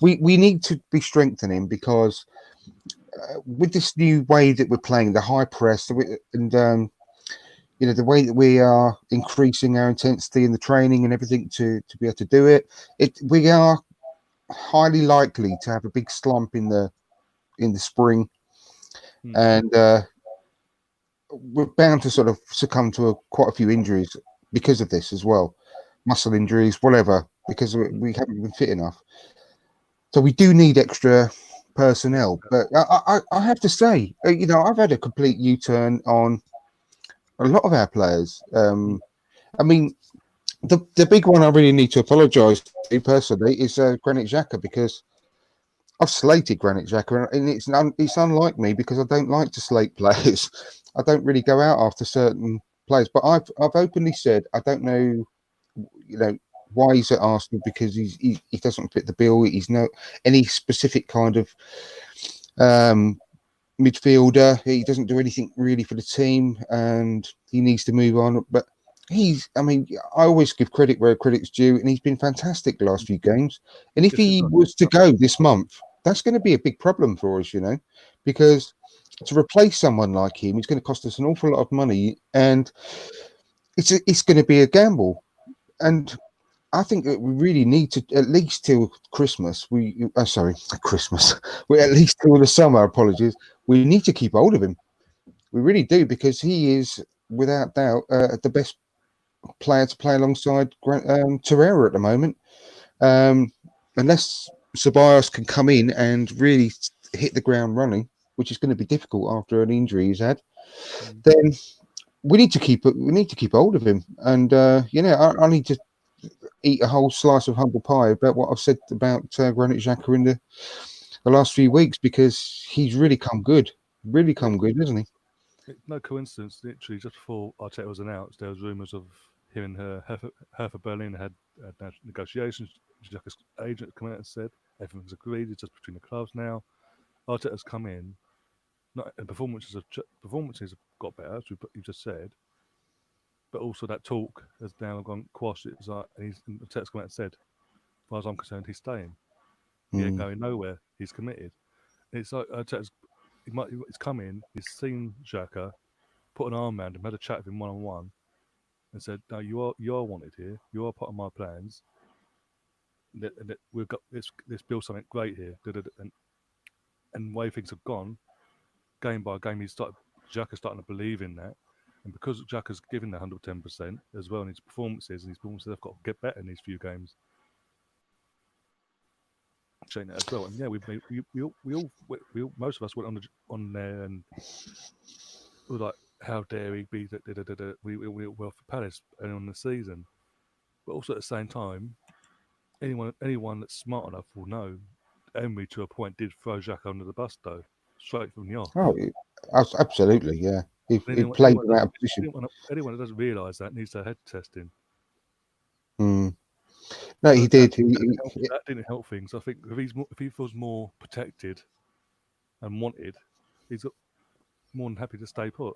We need to be strengthening because with this new way that we're playing, the high press, and the way that we are increasing our intensity in the training and everything to be able to do it, we are highly likely to have a big slump in the spring, and we're bound to sort of succumb to quite a few injuries because of this as well, muscle injuries, whatever, because we haven't been fit enough. So we do need extra personnel. But I have to say, I've had a complete U-turn on a lot of our players. I mean, the big one I really need to apologise to personally is Granit Xhaka, because I've slated Granit Xhaka, and it's unlike me because I don't like to slate players. I don't really go out after certain players, but I've openly said I don't know, why he's at Arsenal, because he doesn't fit the bill. He's no any specific kind of midfielder. He doesn't do anything really for the team, and he needs to move on. But I always give credit where credit's due, and he's been fantastic the last few games. And if he was to go this month, that's going to be a big problem for us, because to replace someone like him, it's going to cost us an awful lot of money, and it's going to be a gamble. And I think that we really need to, at least till Christmas. Christmas. We at least till the summer. Apologies. We need to keep hold of him. We really do, because he is, without doubt, the best player to play alongside Torreira at the moment. Unless Ceballos can come in and really hit the ground running, which is going to be difficult after an injury he's had, then we need to keep hold of him. And I need to eat a whole slice of humble pie about what I've said about Granit Xhaka in the last few weeks, because he's really come good, hasn't he? No coincidence. Literally, just before Arteta was announced, there was rumours of him and Hertha Berlin had negotiations. Xhaka's agent come out and said everything's agreed. It's just between the clubs now. Arteta's come in. Performances have got better, as you just said. But also that talk has now gone quashed. It's like, and Arteta's come out and said, as far as I'm concerned, he's staying. He ain't going nowhere. He's committed. It's like Arteta's he's come in, he's seen Xhaka, put an arm around him, had a chat with him one-on-one, and said, "No, you are wanted here. You are part of my plans. We've got let's build something great here." And the way things have gone, game by game, Xhaka's starting to believe in that. And because Xhaka's given that 110% as well in his performances, have got to get better in these few games. Showing that as well. And yeah, we all most of us went on there and we were like, how dare he be that we were for Palace early on the season. But also at the same time, anyone that's smart enough will know Emery to a point did throw Xhaka under the bus though, straight from the off. Oh, absolutely, yeah. He played him out of position. Anyone that doesn't realise that needs to head testing. No, he did. That didn't help things. I think if he feels more protected and wanted, he's more than happy to stay put.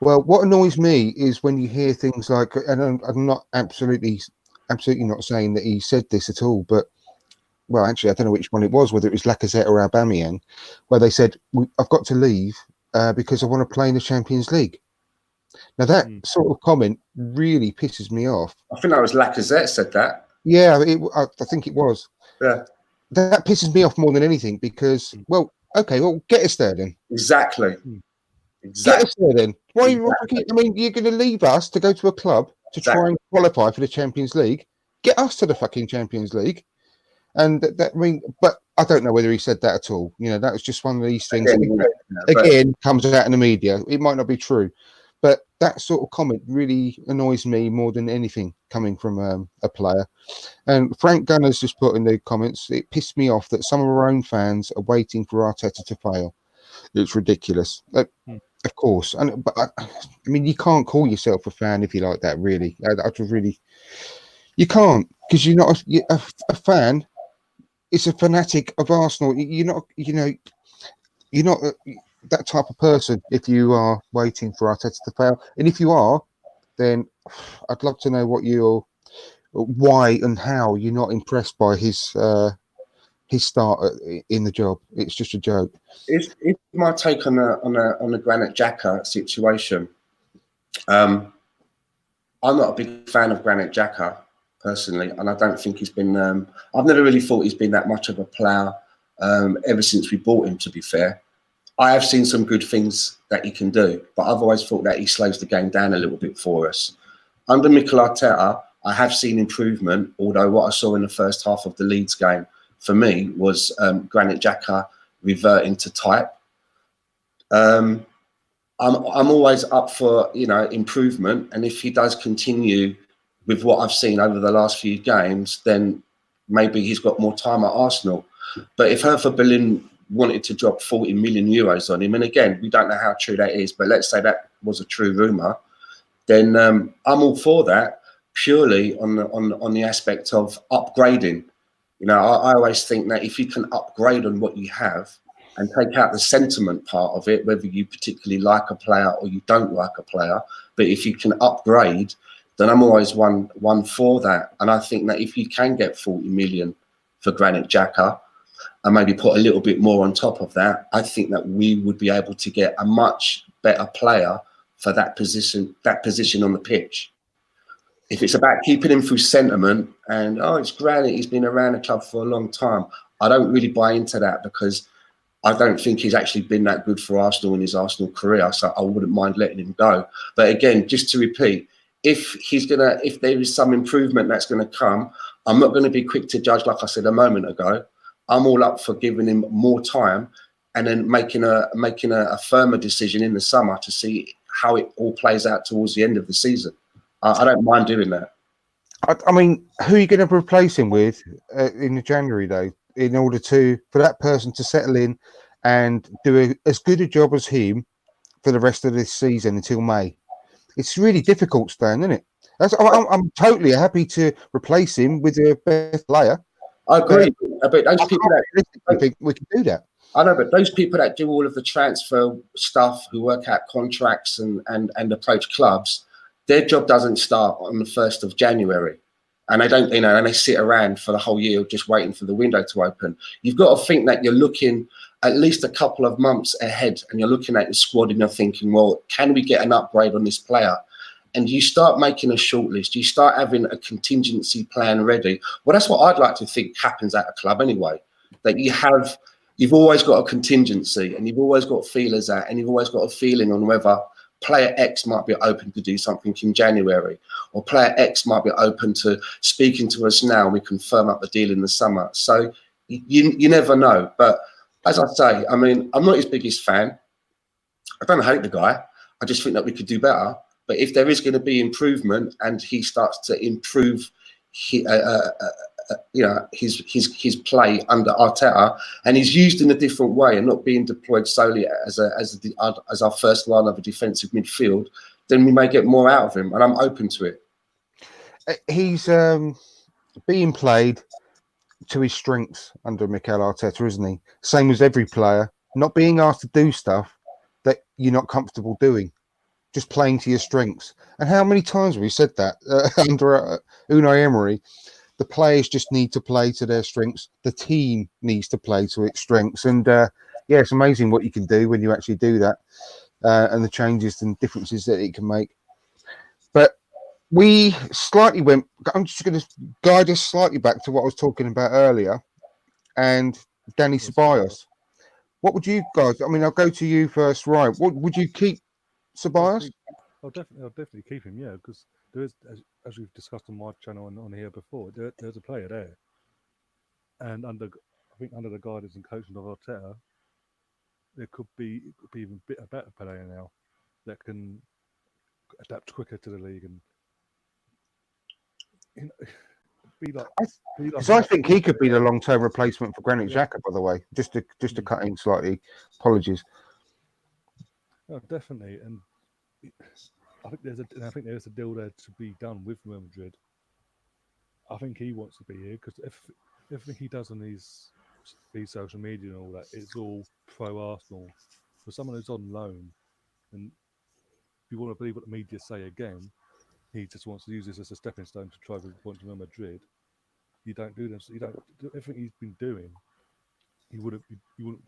Well, what annoys me is when you hear things like, and I'm not absolutely not saying that he said this at all, but well, actually, I don't know which one it was, whether it was Lacazette or Aubameyang, where they said, "I've got to leave because I want to play in the Champions League." Now, that sort of comment really pisses me off. I think that was Lacazette said that. Yeah, I think it was. Yeah. That pisses me off more than anything because, well, okay, well, get us there then. Exactly. Get us there then. Why? Exactly. I mean, you're going to leave us to go to a club to try and qualify for the Champions League. Get us to the fucking Champions League. And I mean, but I don't know whether he said that at all. You know, that was just one of these things again comes out in the media. It might not be true, but that sort of comment really annoys me more than anything coming from a player. And Frank Gunner's just put in the comments, it pissed me off that some of our own fans are waiting for Arteta to fail. It's ridiculous. Of course, but I mean, you can't call yourself a fan if you like that. Really, you can't, because you're not a fan. It's a fanatic of Arsenal. You're not that type of person if you are waiting for Arteta to fail. And if you are, then I'd love to know why and how you're not impressed by his start in the job. It's just a joke. It's my take on the Granit Xhaka situation. I'm not a big fan of Granit Xhaka personally, and I don't think he's been. I've never really thought he's been that much of a player ever since we bought him. To be fair, I have seen some good things that he can do, but I've always thought that he slows the game down a little bit for us. Under Mikel Arteta, I have seen improvement, although what I saw in the first half of the Leeds game for me was Granit Xhaka reverting to type. I'm always up for improvement, and if he does continue with what I've seen over the last few games, then maybe he's got more time at Arsenal. But if Hertha Berlin wanted to drop 40 million euros on him, and again, we don't know how true that is, but let's say that was a true rumour, then I'm all for that, purely on the aspect of upgrading. I always think that if you can upgrade on what you have and take out the sentiment part of it, whether you particularly like a player or you don't like a player, but if you can upgrade, then I'm always one for that. And I think that if you can get 40 million for Granit Xhaka and maybe put a little bit more on top of that, I think that we would be able to get a much better player for that position on the pitch. If it's about keeping him through sentiment and, it's Granit, he's been around the club for a long time, I don't really buy into that, because I don't think he's actually been that good for Arsenal in his Arsenal career, so I wouldn't mind letting him go. But again, just to repeat, if there is some improvement that's going to come, I'm not going to be quick to judge, like I said a moment ago. I'm all up for giving him more time and then making a firmer decision in the summer to see how it all plays out towards the end of the season. I don't mind doing that. I mean, who are you going to replace him with in the January, though, in order for that person to settle in and do as good a job as him for the rest of this season until May? It's really difficult, Stan, isn't it? I'm totally happy to replace him with a better player. I agree. But those people I think we can do that. I know, but those people that do all of the transfer stuff, who work out contracts and approach clubs, their job doesn't start on the 1st of January. And they don't, and they sit around for the whole year just waiting for the window to open. You've got to think that you're looking at least a couple of months ahead, and you're looking at the squad and you're thinking, well, can we get an upgrade on this player? And you start making a shortlist, you start having a contingency plan ready. Well, that's what I'd like to think happens at a club anyway, that you've always got a contingency, and you've always got feelers out, and you've always got a feeling on whether player X might be open to do something in January, or player X might be open to speaking to us now, and we can firm up the deal in the summer. So you never know. But as I say, I mean, I'm not his biggest fan. I don't hate the guy. I just think that we could do better. But if there is going to be improvement, and he starts to improve, his play under Arteta, and he's used in a different way and not being deployed solely as our first line of a defensive midfield, then we may get more out of him, and I'm open to it. He's being played to his strengths under Mikel Arteta, isn't he? Same as every player, not being asked to do stuff that you're not comfortable doing. Just playing to your strengths. And how many times have we said that under Unai Emery? The players just need to play to their strengths. The team needs to play to its strengths. And it's amazing what you can do when you actually do that, and the changes and differences that it can make. But we slightly went, I'm just going to guide us slightly back to what I was talking about earlier, and Danny Ceballos. What would you guys, I mean, I'll go to you first, Ryan. What would you keep Ceballos? I'll definitely keep him, yeah, because there is, as we've discussed on my channel and on here before, there's a player there, and under the guidance and coaching of Arteta, there could be even a better player now that can adapt quicker to the league and be like. Because I think he could be the long-term replacement for Granit Xhaka, by the way. Just to cut in slightly. Apologies. Oh, definitely, and I think there's a deal there to be done with Real Madrid. I think he wants to be here because everything he does on these social media and all that, it's all pro Arsenal. For someone who's on loan, and if you want to believe what the media say again, he just wants to use this as a stepping stone to try to point to Real Madrid. You don't do this. You don't do everything he's been doing. You wouldn't do. You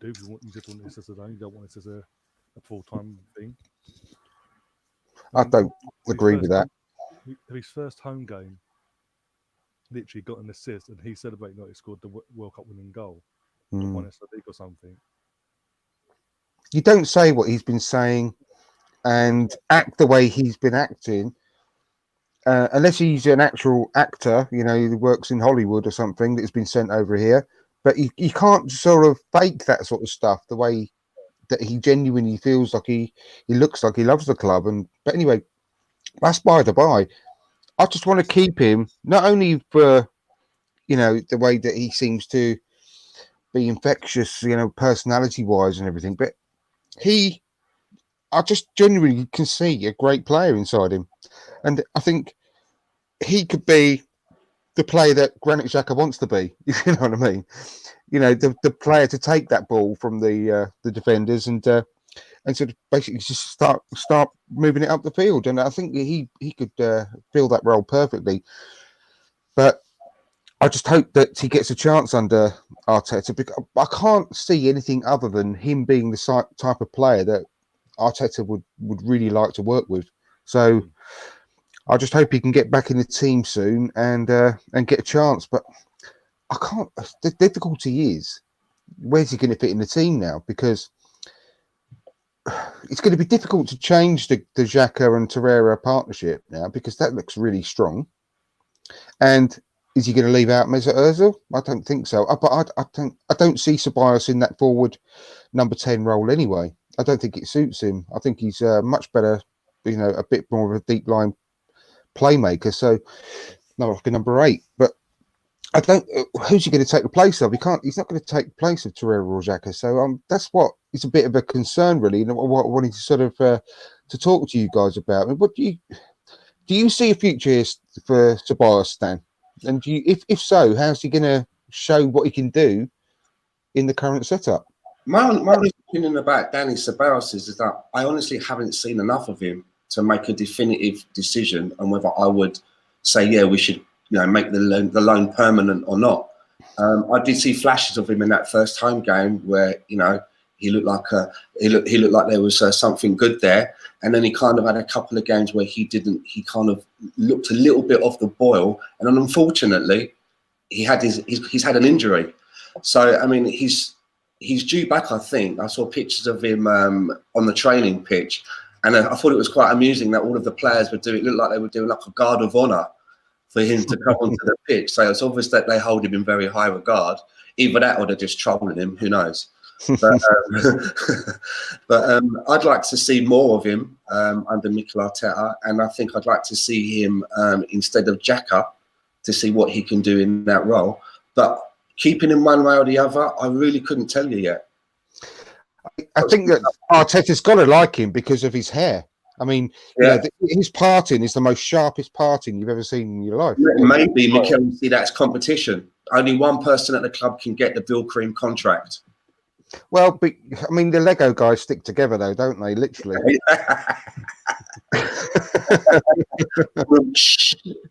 just want this as a loan. You don't want this as a full-time thing. I don't agree with that. His first home game, literally got an assist, and he celebrated like he scored the World Cup winning goal, won us the league or something. You don't say what he's been saying and act the way he's been acting, unless he's an actual actor, he works in Hollywood or something that's been sent over here. But you can't sort of fake that sort of stuff the way that he genuinely feels like he looks like he loves the club. But anyway, that's by the by. I just want to keep him, not only for the way that he seems to be infectious, personality wise and everything, but I just genuinely can see a great player inside him, and I think he could be the player that Granit Xhaka wants to be. You know what I mean? The player to take that ball from the defenders and sort of basically just start moving it up the field. And I think he could fill that role perfectly. But I just hope that he gets a chance under Arteta, because I can't see anything other than him being the type of player that Arteta would really like to work with. So I just hope he can get back in the team soon and get a chance. But I can't. The difficulty is, where's he going to fit in the team now? Because it's going to be difficult to change the Xhaka and Torreira partnership now, because that looks really strong. And is he going to leave out Mesut Ozil? I don't think so. But I don't see Ceballos in that forward number 10 role anyway. I don't think it suits him. I think he's much better, a bit more of a deep line playmaker. So, no, like a number 8. But I don't. Who's he going to take the place of? He's not going to take the place of Torreira or Xhaka. So that's what is a bit of a concern, really. And what I wanted to sort of to talk to you guys about. I mean, what do you see a future here for Ceballos, Stan? And if so, how's he going to show what he can do in the current setup? My opinion about Danny Ceballos is that I honestly haven't seen enough of him to make a definitive decision on whether I would say, yeah, we should make the loan permanent or not. I did see flashes of him in that first home game where, you know, he looked like there was something good there, and then he kind of had a couple of games where he kind of looked a little bit off the boil, and then unfortunately he's had an injury. So I mean, he's due back. I think I saw pictures of him on the training pitch, and I thought it was quite amusing that all of the players were doing. It looked like they were doing like a guard of honor for him to come onto the pitch. So it's obvious that they hold him in very high regard. Either that or they're just trolling him. Who knows? But, I'd like to see more of him under Mikel Arteta, and I think I'd like to see him instead of Xhaka to see what he can do in that role. But keeping him one way or the other, I really couldn't tell you yet. I think that Arteta's got to like him because of his hair. I mean, Yeah. His parting is the most sharpest parting you've ever seen in your life. Maybe Mikel will see that as competition. Only one person at the club can get the Bill Cream contract. Well, but, I mean, the Lego guys stick together, though, don't they? Literally.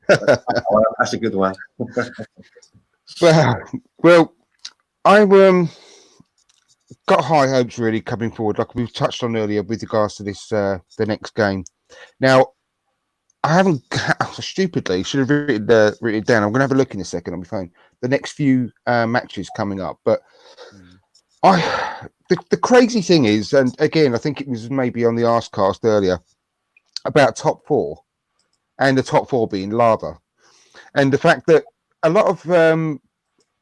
That's a good one. Well, I got high hopes really coming forward, like we've touched on earlier with regards to this the next game. Now, I haven't stupidly should have written it down. I'm going to have a look in a second on my phone. The next few matches coming up, but the crazy thing is, and again, I think it was maybe on the Arsecast earlier about top four, and the top four being lava, and the fact that a lot of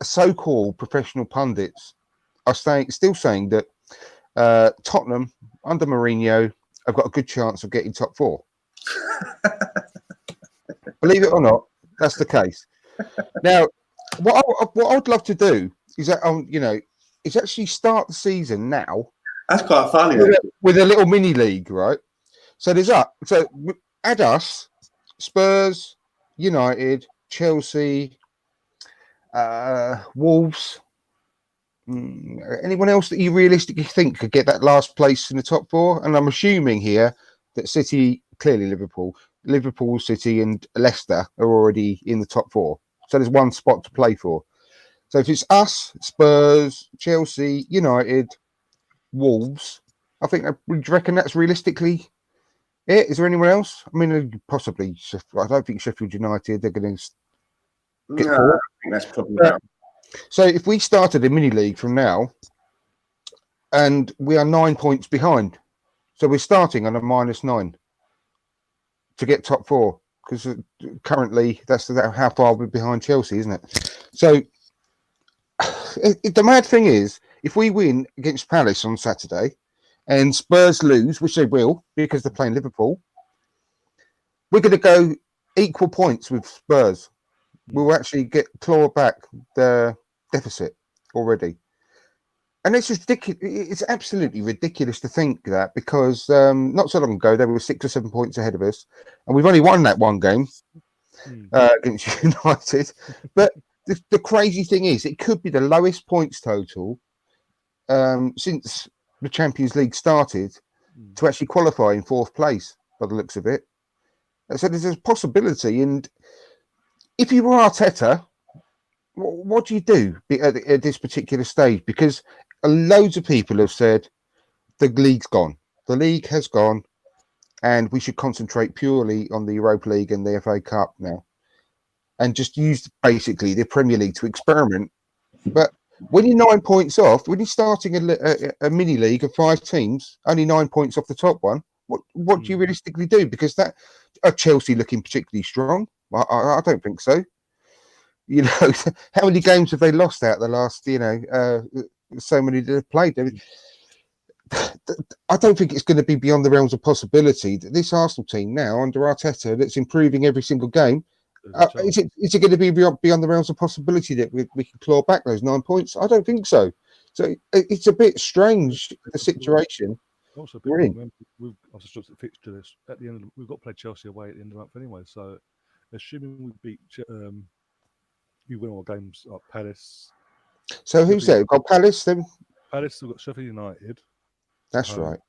so-called professional pundits are still saying that Tottenham under Mourinho have got a good chance of getting top four. Believe it or not, that's the case. Now, what I'd love to do is that is actually start the season now. That's quite funny. With a little mini league, right? So add us, Spurs, United, Chelsea, Wolves. Anyone else that you realistically think could get that last place in the top four? And I'm assuming here that City, clearly Liverpool, City, and Leicester are already in the top four. So there's one spot to play for. So if it's us, Spurs, Chelsea, United, Wolves, I think, would you reckon that's realistically it? Is there anyone else? I mean, possibly. I don't think Sheffield United, they're going to get four. I think that's probably right. So if we started a mini league from now, and we are 9 points behind, so we're starting on a -9 to get top four, because currently that's how far we're behind Chelsea, isn't it? So the mad thing is, if we win against Palace on Saturday and Spurs lose, which they will because they're playing Liverpool, we're going to go equal points with Spurs. We'll actually claw back the deficit already. And it's just ridiculous. It's absolutely ridiculous to think that, because not so long ago they were 6 or 7 points ahead of us, and we've only won that one game against United. But the crazy thing is, it could be the lowest points total since the Champions League started to actually qualify in fourth place, by the looks of it. So there's a possibility. And if you were Arteta, what do you do at this particular stage? Because loads of people have said the league's gone. The league has gone, and we should concentrate purely on the Europa League and the FA Cup now, and just use basically the Premier League to experiment. But when you're 9 points off, when you're starting a mini league of 5 teams, only 9 points off the top one, what do you realistically do? Because that Chelsea looking particularly strong? I don't think so. How many games have they lost out the last, so many that have played? I don't think it's going to be beyond the realms of possibility that this Arsenal team now under Arteta, that's improving every single game, is it going to be beyond the realms of possibility that we can claw back those 9 points? I don't think so. So it's a bit strange, the situation. Also, a bit remember, we've just looked at the fixture list. At the end, we've got to play Chelsea away at the end of the month anyway. So, assuming we beat, you win all games like Palace. So who's that? We've got Palace then. Palace. We've got Sheffield United. That's right.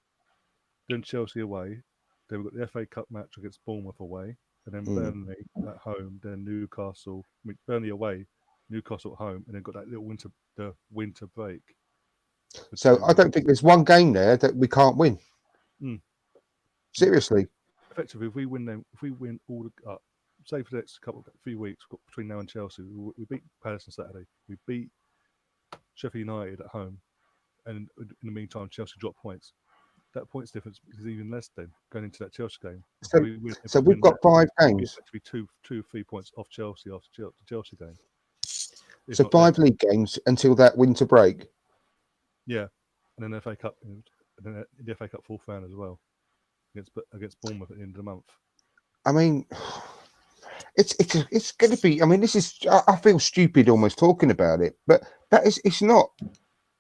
Then Chelsea away. Then we've got the FA Cup match against Bournemouth away, and then Burnley at home. Then Newcastle. Burnley away, Newcastle at home, and then got that little winter break. So I don't think there's one game there that we can't win. Seriously. Effectively, if we win all the say for the next few weeks between now and Chelsea, we beat Palace on Saturday. We beat Sheffield United at home, and in the meantime, Chelsea drop points. That points difference is even less then going into that Chelsea game. So we've got 5 games. Actually, 2 3 points off Chelsea after the Chelsea game. So 5 league games until that winter break. Yeah, and then the FA Cup, and then the FA Cup 4th round as well against Bournemouth at the end of the month. I mean, it's going to be. I mean, this is. I feel stupid almost talking about it, but it's not.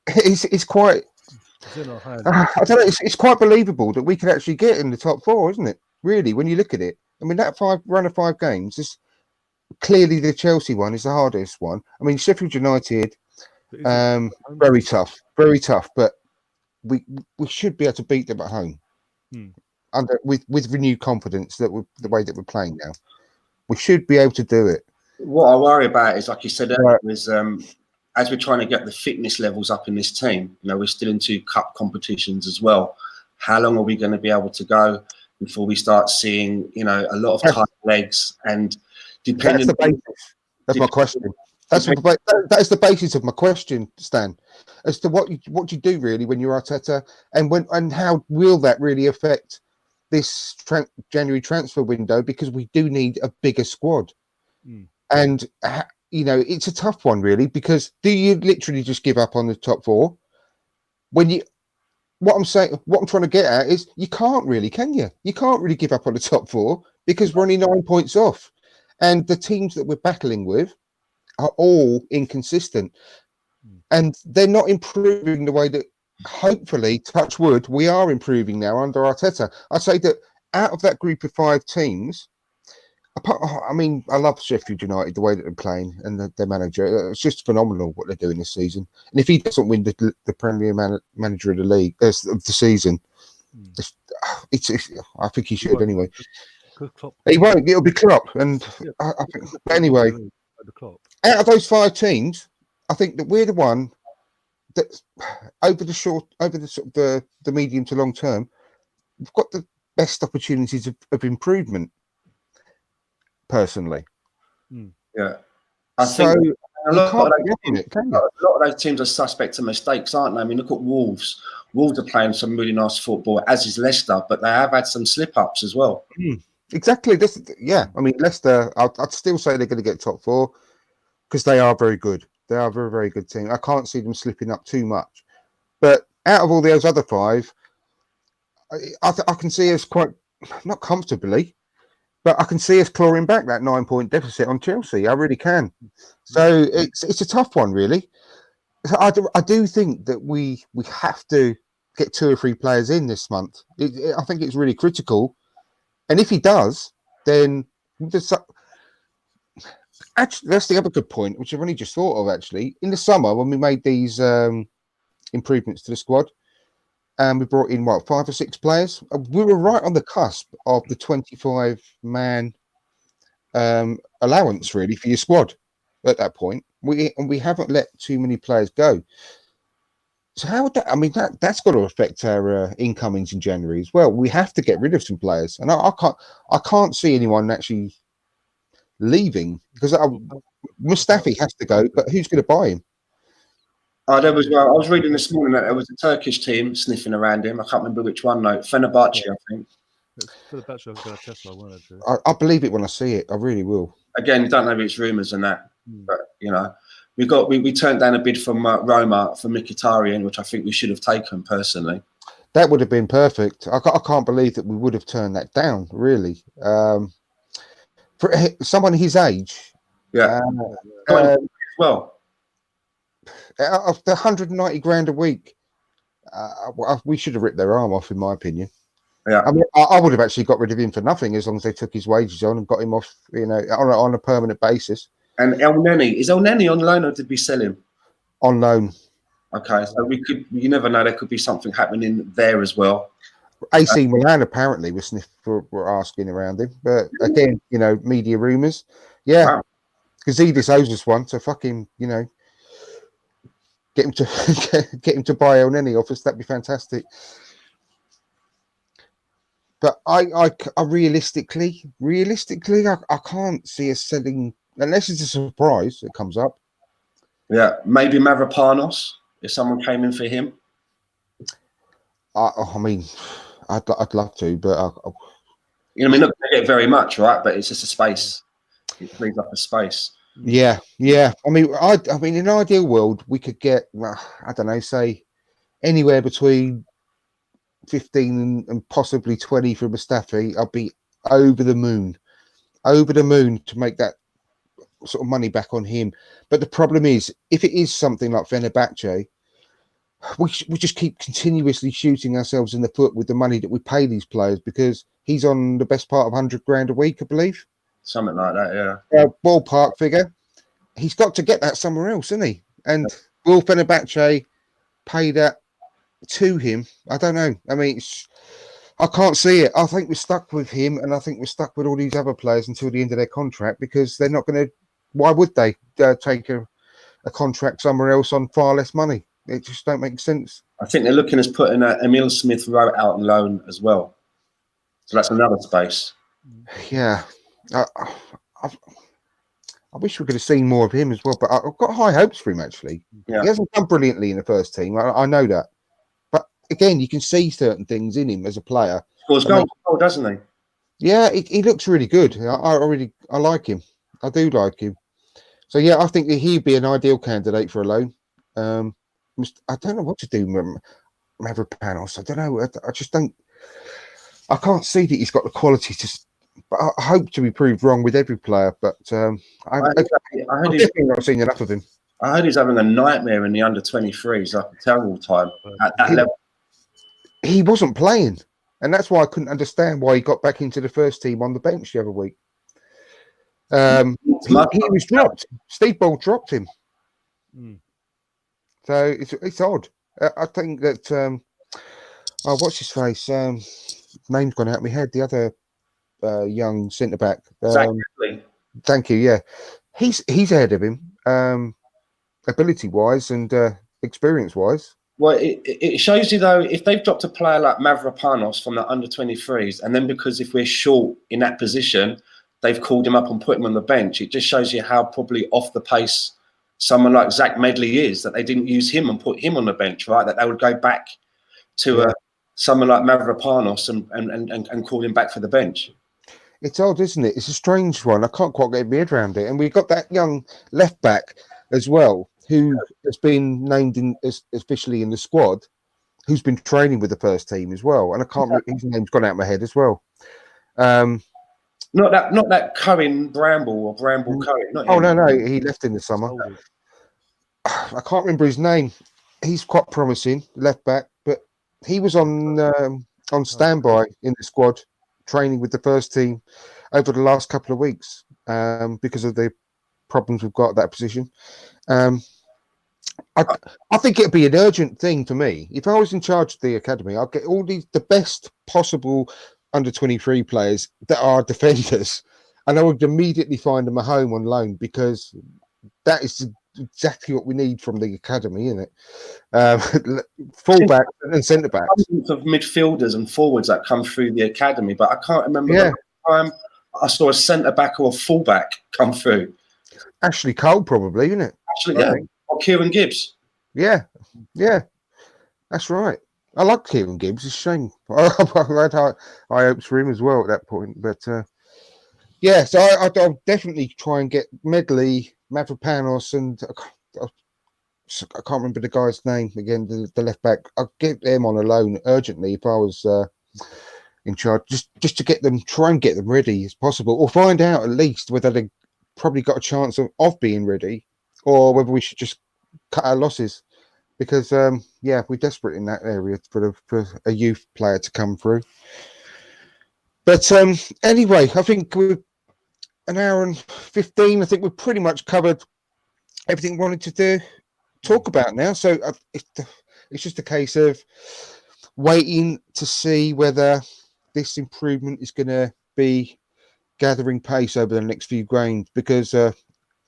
It's quite. It's in our hands. I don't know. It's quite believable that we could actually get in the top 4, isn't it? Really, when you look at it. I mean, that run of 5 games is clearly the Chelsea one is the hardest one. I mean, Sheffield United, very tough, but we should be able to beat them at home. With renewed confidence that the way that we're playing now, we should be able to do it. What I worry about is, like you said earlier, is as we're trying to get the fitness levels up in this team, we're still in 2 cup competitions as well. How long are we going to be able to go before we start seeing, a lot of tight legs? And depending, that's the basis. That's my question. That is the basis of my question, Stan, as to what you do really when you're Arteta, and how will that really affect this January transfer window, because we do need a bigger squad. And it's a tough one really, because do you literally just give up on the top 4 when what I'm trying to get at is you can't really, can you? You can't really give up on the top 4 because we're only 9 points off, and the teams that we're battling with are all inconsistent, and they're not improving the way that, hopefully, touch wood, we are improving now under Arteta. I'd say that out of that group of 5 teams, I love Sheffield United, the way that they're playing, and their manager. It's just phenomenal what they're doing this season. And if he doesn't win the Premier Manager of the league of the season, I think he should anyway. He won't. It'll be Klopp, and I think. But anyway, out of those 5 teams, I think that we're the one that over the medium to long term, we've got the best opportunities of improvement. Personally, I think a lot of those teams are suspect of mistakes, aren't they? I mean, look at Wolves. Wolves are playing some really nice football, as is Leicester, but they have had some slip-ups as well. Exactly. I mean, Leicester, I'd still say they're going to get top 4 because they are very good. They are a very, very good team. I can't see them slipping up too much. But out of all those other 5, I can see us quite, not comfortably, but I can see us clawing back that 9-point deficit on Chelsea. I really can. So it's a tough one, really. I do think that we have to get 2 or 3 players in this month. I think it's really critical. And if he does, then actually, that's the other good point, which I've only just thought of, actually. In the summer, when we made these improvements to the squad, and we brought in, 5 or 6 players, we were right on the cusp of the 25-man allowance, really, for your squad at that point. We haven't let too many players go. So how would that? I mean, that's got to affect our incomings in January as well. We have to get rid of some players, and I can't see anyone actually leaving, because Mustafi has to go, but who's going to buy him? I was reading this morning that there was a Turkish team sniffing around him. I can't remember which one. No, Fenerbahce, I think. Fenerbahce, I believe it when I see it. I really will. Again, don't know if it's rumours and that, but we turned down a bid from Roma for Mkhitaryan, which I think we should have taken personally. That would have been perfect. I can't believe that we would have turned that down. Really, for someone his age, well. Of the 190 grand a week, we should have ripped their arm off, in my opinion. Yeah, I mean, I would have actually got rid of him for nothing, as long as they took his wages on and got him off, on a permanent basis. And El Neni on loan, or did we sell him? On loan. Okay, so you never know, there could be something happening there as well. AC Milan apparently were asking around him, but again, media rumours. Yeah. Wow. Gazidis owes us one, so fuck him, you know. Get him to get him to buy El Neni off us. That'd be fantastic. But I realistically, I can't see us selling unless it's a surprise that comes up. Yeah, maybe Mavropanos if someone came in for him. I mean, I'd love to, but you know, I mean, not going to get very much, right? But it's just a space. It frees up a space. Yeah. I mean, in an ideal world, we could get, I don't know, say anywhere between 15 and possibly 20 for Mustafi. I'll be over the moon to make that sort of money back on him. But the problem is, if it is something like Fenerbahce, we just keep continuously shooting ourselves in the foot with the money that we pay these players, because he's on the best part of 100 grand a week, I believe. Something like that, yeah. Ballpark figure. He's got to get that somewhere else, isn't he? And will Fenerbahce pay that to him? I don't know. I mean, I can't see it. I think we're stuck with him, and I think we're stuck with all these other players until the end of their contract, because they're not going to. Why would they take a contract somewhere else on far less money? It just don't make sense. I think they're looking at putting Emil Smith Rowe out on loan as well. So that's another space. Yeah. I wish we could have seen more of him as well, but I've got high hopes for him, actually. Yeah. He hasn't done brilliantly in the first team. I know that. But again, you can see certain things in him as a player. Scores goals, doesn't he? Yeah, he looks really good. I like him. I do like him. So, yeah, I think that he'd be an ideal candidate for a loan. I don't know what to do with Mavropanos. I don't know. I just don't. I can't see that he's got the quality to. But I hope to be proved wrong with every player. But I've definitely not seen enough of him. I heard he's having a nightmare in the under-23s, like a terrible time at that level. He wasn't playing, and that's why I couldn't understand why he got back into the first team on the bench the other week. He was dropped. Steve Ball dropped him. So it's odd. I think that what's his face? Name's gone out of my head. The other young centre back. Thank you. Yeah, he's ahead of him, ability wise and experience wise. Well, it shows you though, if they've dropped a player like Mavropanos from the under-23s, and then because if we're short in that position, they've called him up and put him on the bench. It just shows you how probably off the pace someone like Zach Medley is, that they didn't use him and put him on the bench, right? That they would go back to someone like Mavropanos and call him back for the bench. It's odd, isn't it? It's a strange one. I can't quite get my head around it. And we've got that young left back as well, who has been named officially in the squad, who's been training with the first team as well. And I can't remember, his name's gone out of my head as well. Not that Cohen Bramble or Bramble Cohen. No, he left in the summer. I can't remember his name. He's quite promising, left back, but he was on standby in the squad, training with the first team over the last couple of weeks because of the problems we've got at that position. I think it'd be an urgent thing for me. If I was in charge of the academy, I'd get all the best possible under-23 players that are defenders, and I would immediately find them a home on loan, because that is exactly what we need from the academy, isn't it? Fullback and centre backs. Of midfielders and forwards that come through the academy, but I can't remember the time I saw a centre back or a fullback come through. Ashley Cole, probably, isn't it? Or Kieran Gibbs. Yeah, that's right. I like Kieran Gibbs. It's a shame. I had high hopes for him as well at that point. But so I'll definitely try and get Medley, Mavropanos, and I can't remember the guy's name again, the left back. I'll get them on a loan urgently if I was in charge, just to try and get them ready as possible, or find out at least whether they probably got a chance of being ready, or whether we should just cut our losses. Because, we're desperate in that area for a youth player to come through. But anyway, I think we're an hour and 15. I think we've pretty much covered everything we wanted to talk about now. So it's just a case of waiting to see whether this improvement is going to be gathering pace over the next few games. Because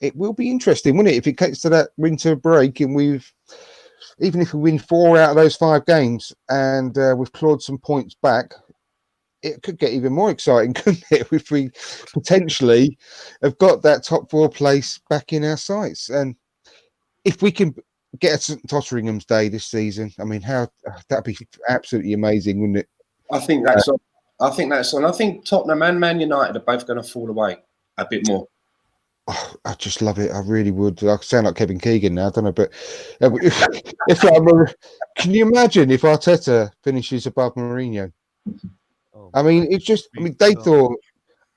it will be interesting, wouldn't it? If it gets to that winter break and even if we win 4 out of those 5 games and we've clawed some points back, it could get even more exciting, couldn't it? If we potentially have got that top 4 place back in our sights. And if we can get a St Totteringham's Day this season, I mean, that'd be absolutely amazing, wouldn't it? I think that's on. I think Tottenham and Man United are both going to fall away a bit more. Oh, I just love it. I really would. I sound like Kevin Keegan now, I don't know, but can you imagine if Arteta finishes above Mourinho? I mean, it's just. I mean, they thought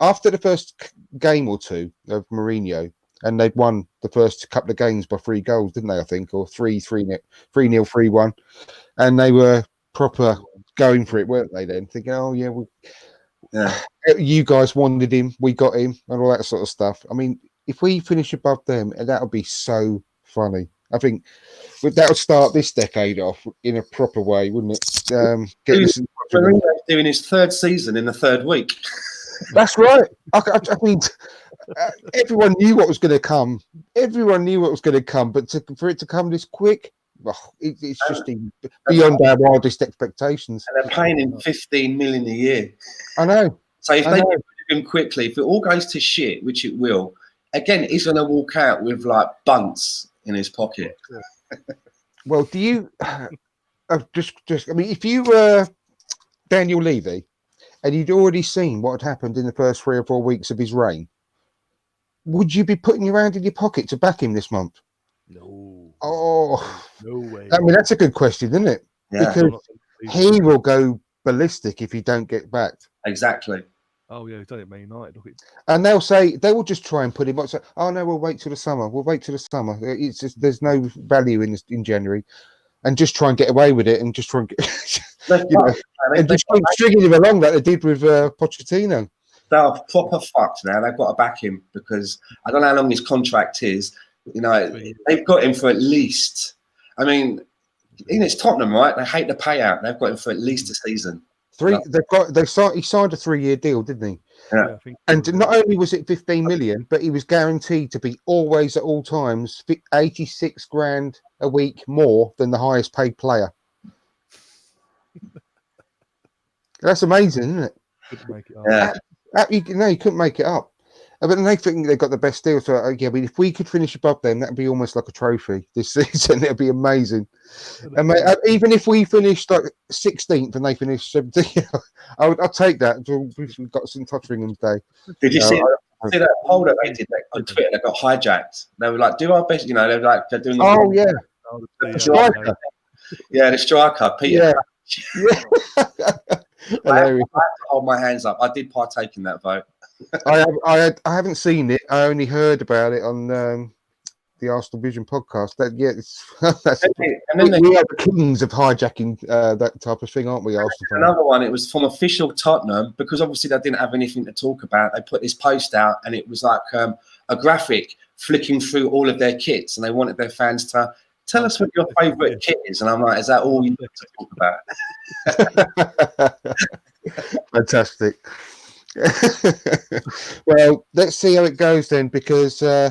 after the first game or 2 of Mourinho, and they'd won the first couple of games by 3 goals, didn't they? I think, or 3-0, 3-1, and they were proper going for it, weren't they? Then thinking, oh yeah, you guys wanted him, we got him, and all that sort of stuff. I mean, if we finish above them, that would be so funny. I think that would start this decade off in a proper way, wouldn't it? Mourinho's doing his 3rd season in the 3rd week. That's right. I mean, everyone knew what was going to come. Everyone knew what was going to come, but for it to come this quick, it's just beyond our wildest expectations. And they're paying him 15 million a year. I know. So if they get rid of him quickly, if it all goes to shit, which it will, again, he's going to walk out with like bunts in his pocket. Well, do you just? I mean, if you were Daniel Levy, and you'd already seen what had happened in the first 3 or 4 weeks of his reign, would you be putting your hand in your pocket to back him this month? No. Oh, no way. I mean, that's a good question, isn't it? Yeah. Because he will go ballistic if he don't get backed. Exactly. Oh yeah, he's done it, Man United. Look, And they will just try and put him up. Say, oh no, we'll wait till the summer. We'll wait till the summer. It's just, there's no value in January, and just try and get away with it, and just try and get, and just keep stringing him along like they did with Pochettino. They're proper fucked now. They've got to back him because I don't know how long his contract is. You know, they've got him for at least. I mean, it's Tottenham, right? They hate the payout. They've got him for at least a season. He signed a 3-year deal, didn't he? Yeah. And not only was it 15 million, but he was guaranteed to be always at all times 86 grand a week more than the highest paid player. That's amazing, isn't it? couldn't make it up. Yeah. You couldn't make it up. But then they think they got the best deal. So I mean, if we could finish above them, that'd be almost like a trophy this season. It'd be amazing. And mate, even if we finished like 16th and they finished 17th, I'll take that. We've got St Totteringham's Day. Did you see that poll that they did on Twitter? They got hijacked. They were like, "Do our best." You know, they're doing. The striker. Yeah, the striker, Peter. Yeah. I had to hold my hands up. I did partake in that vote. I haven't seen it. I only heard about it on the Arsenal Vision podcast. We are the kings of hijacking that type of thing, aren't we, Arsenal? Another one. It was from official Tottenham because obviously they didn't have anything to talk about. They put this post out, and it was like a graphic flicking through all of their kits, and they wanted their fans to tell us what your favourite kit is. And I'm like, is that all you have to talk about? Fantastic. Well, let's see how it goes then, because I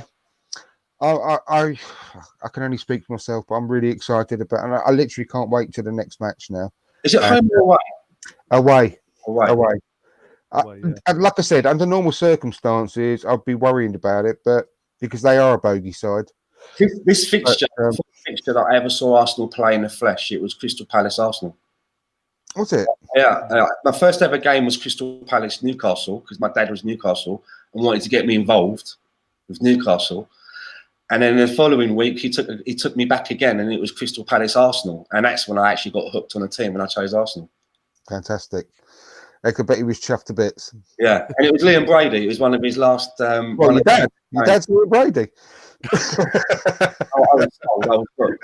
can only speak for myself, but I'm really excited about it. And I literally can't wait till the next match now. Is it home or away? Away. Yeah. And like I said, under normal circumstances, I'd be worrying about it, but because they are a bogey side. This fixture, the fixture that I ever saw Arsenal play in the flesh, it was Crystal Palace Arsenal. Was it? Yeah. My first ever game was Crystal Palace Newcastle because my dad was Newcastle and wanted to get me involved with Newcastle. And then the following week, he took me back again, and it was Crystal Palace Arsenal, and that's when I actually got hooked on a team, and I chose Arsenal. Fantastic. I could bet he was chuffed to bits. Yeah, and it was Liam Brady. It was one of his last. Well, your dad's Liam Brady. I was good.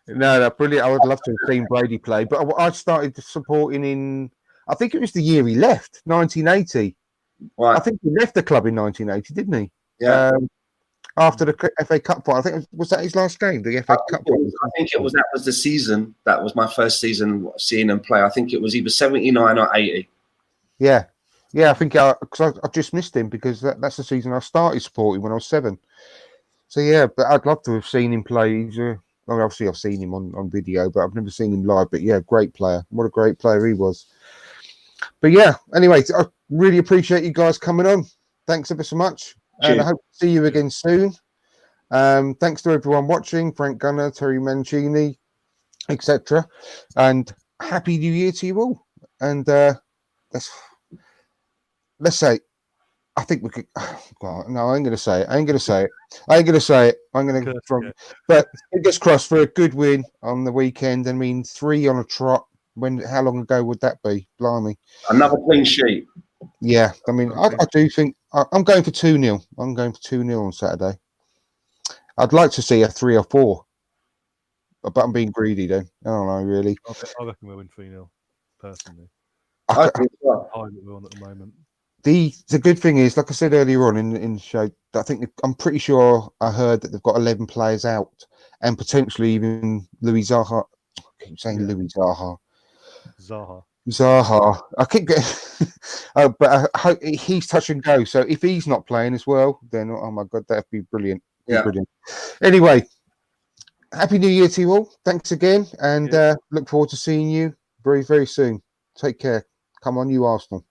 No, brilliant. I would love to have seen Brady play, but I started supporting in, I think it was the year he left, 1980. Right. I think he left the club in 1980, didn't he? Yeah. After the FA Cup final, I think was that his last game, the FA Cup final? I think it was. That was the season. That was my first season seeing him play. I think it was either 79 or 80. Yeah. Yeah, I think because I just missed him because that's the season I started supporting when I was 7. So yeah, but I'd love to have seen him play. Well, obviously I've seen him on video, but I've never seen him live. But yeah, great player. What a great player he was. But yeah, anyway, I really appreciate you guys coming on. Thanks ever so much, and I hope to see you again soon. Thanks to everyone watching, Frank Gunner, Terry Mancini, etc. And happy New Year to you all. And let's say, I think we could. Well, no, I ain't going to say it. I ain't going to say it. I'm going to. But fingers crossed for a good win on the weekend. I mean, 3 on a trot. How long ago would that be? Blimey. Another clean sheet. Yeah, I mean, I do think I'm going for 2-0. I'm going for 2-0 on Saturday. I'd like to see a 3 or 4, but I'm being greedy then. I don't know, really. I reckon we'll win 3-0, personally. I think so. I think we're on at the moment. The good thing is, like I said earlier on in the show, I'm pretty sure I heard that they've got 11 players out and potentially even Louis Zaha. I keep saying Louis Zaha. Zaha. I keep getting, but I hope he's touch and go. So if he's not playing as well, then oh my god, that'd be brilliant. Brilliant. Anyway, happy New Year to you all. Thanks again, and look forward to seeing you very, very soon. Take care. Come on, you Arsenal.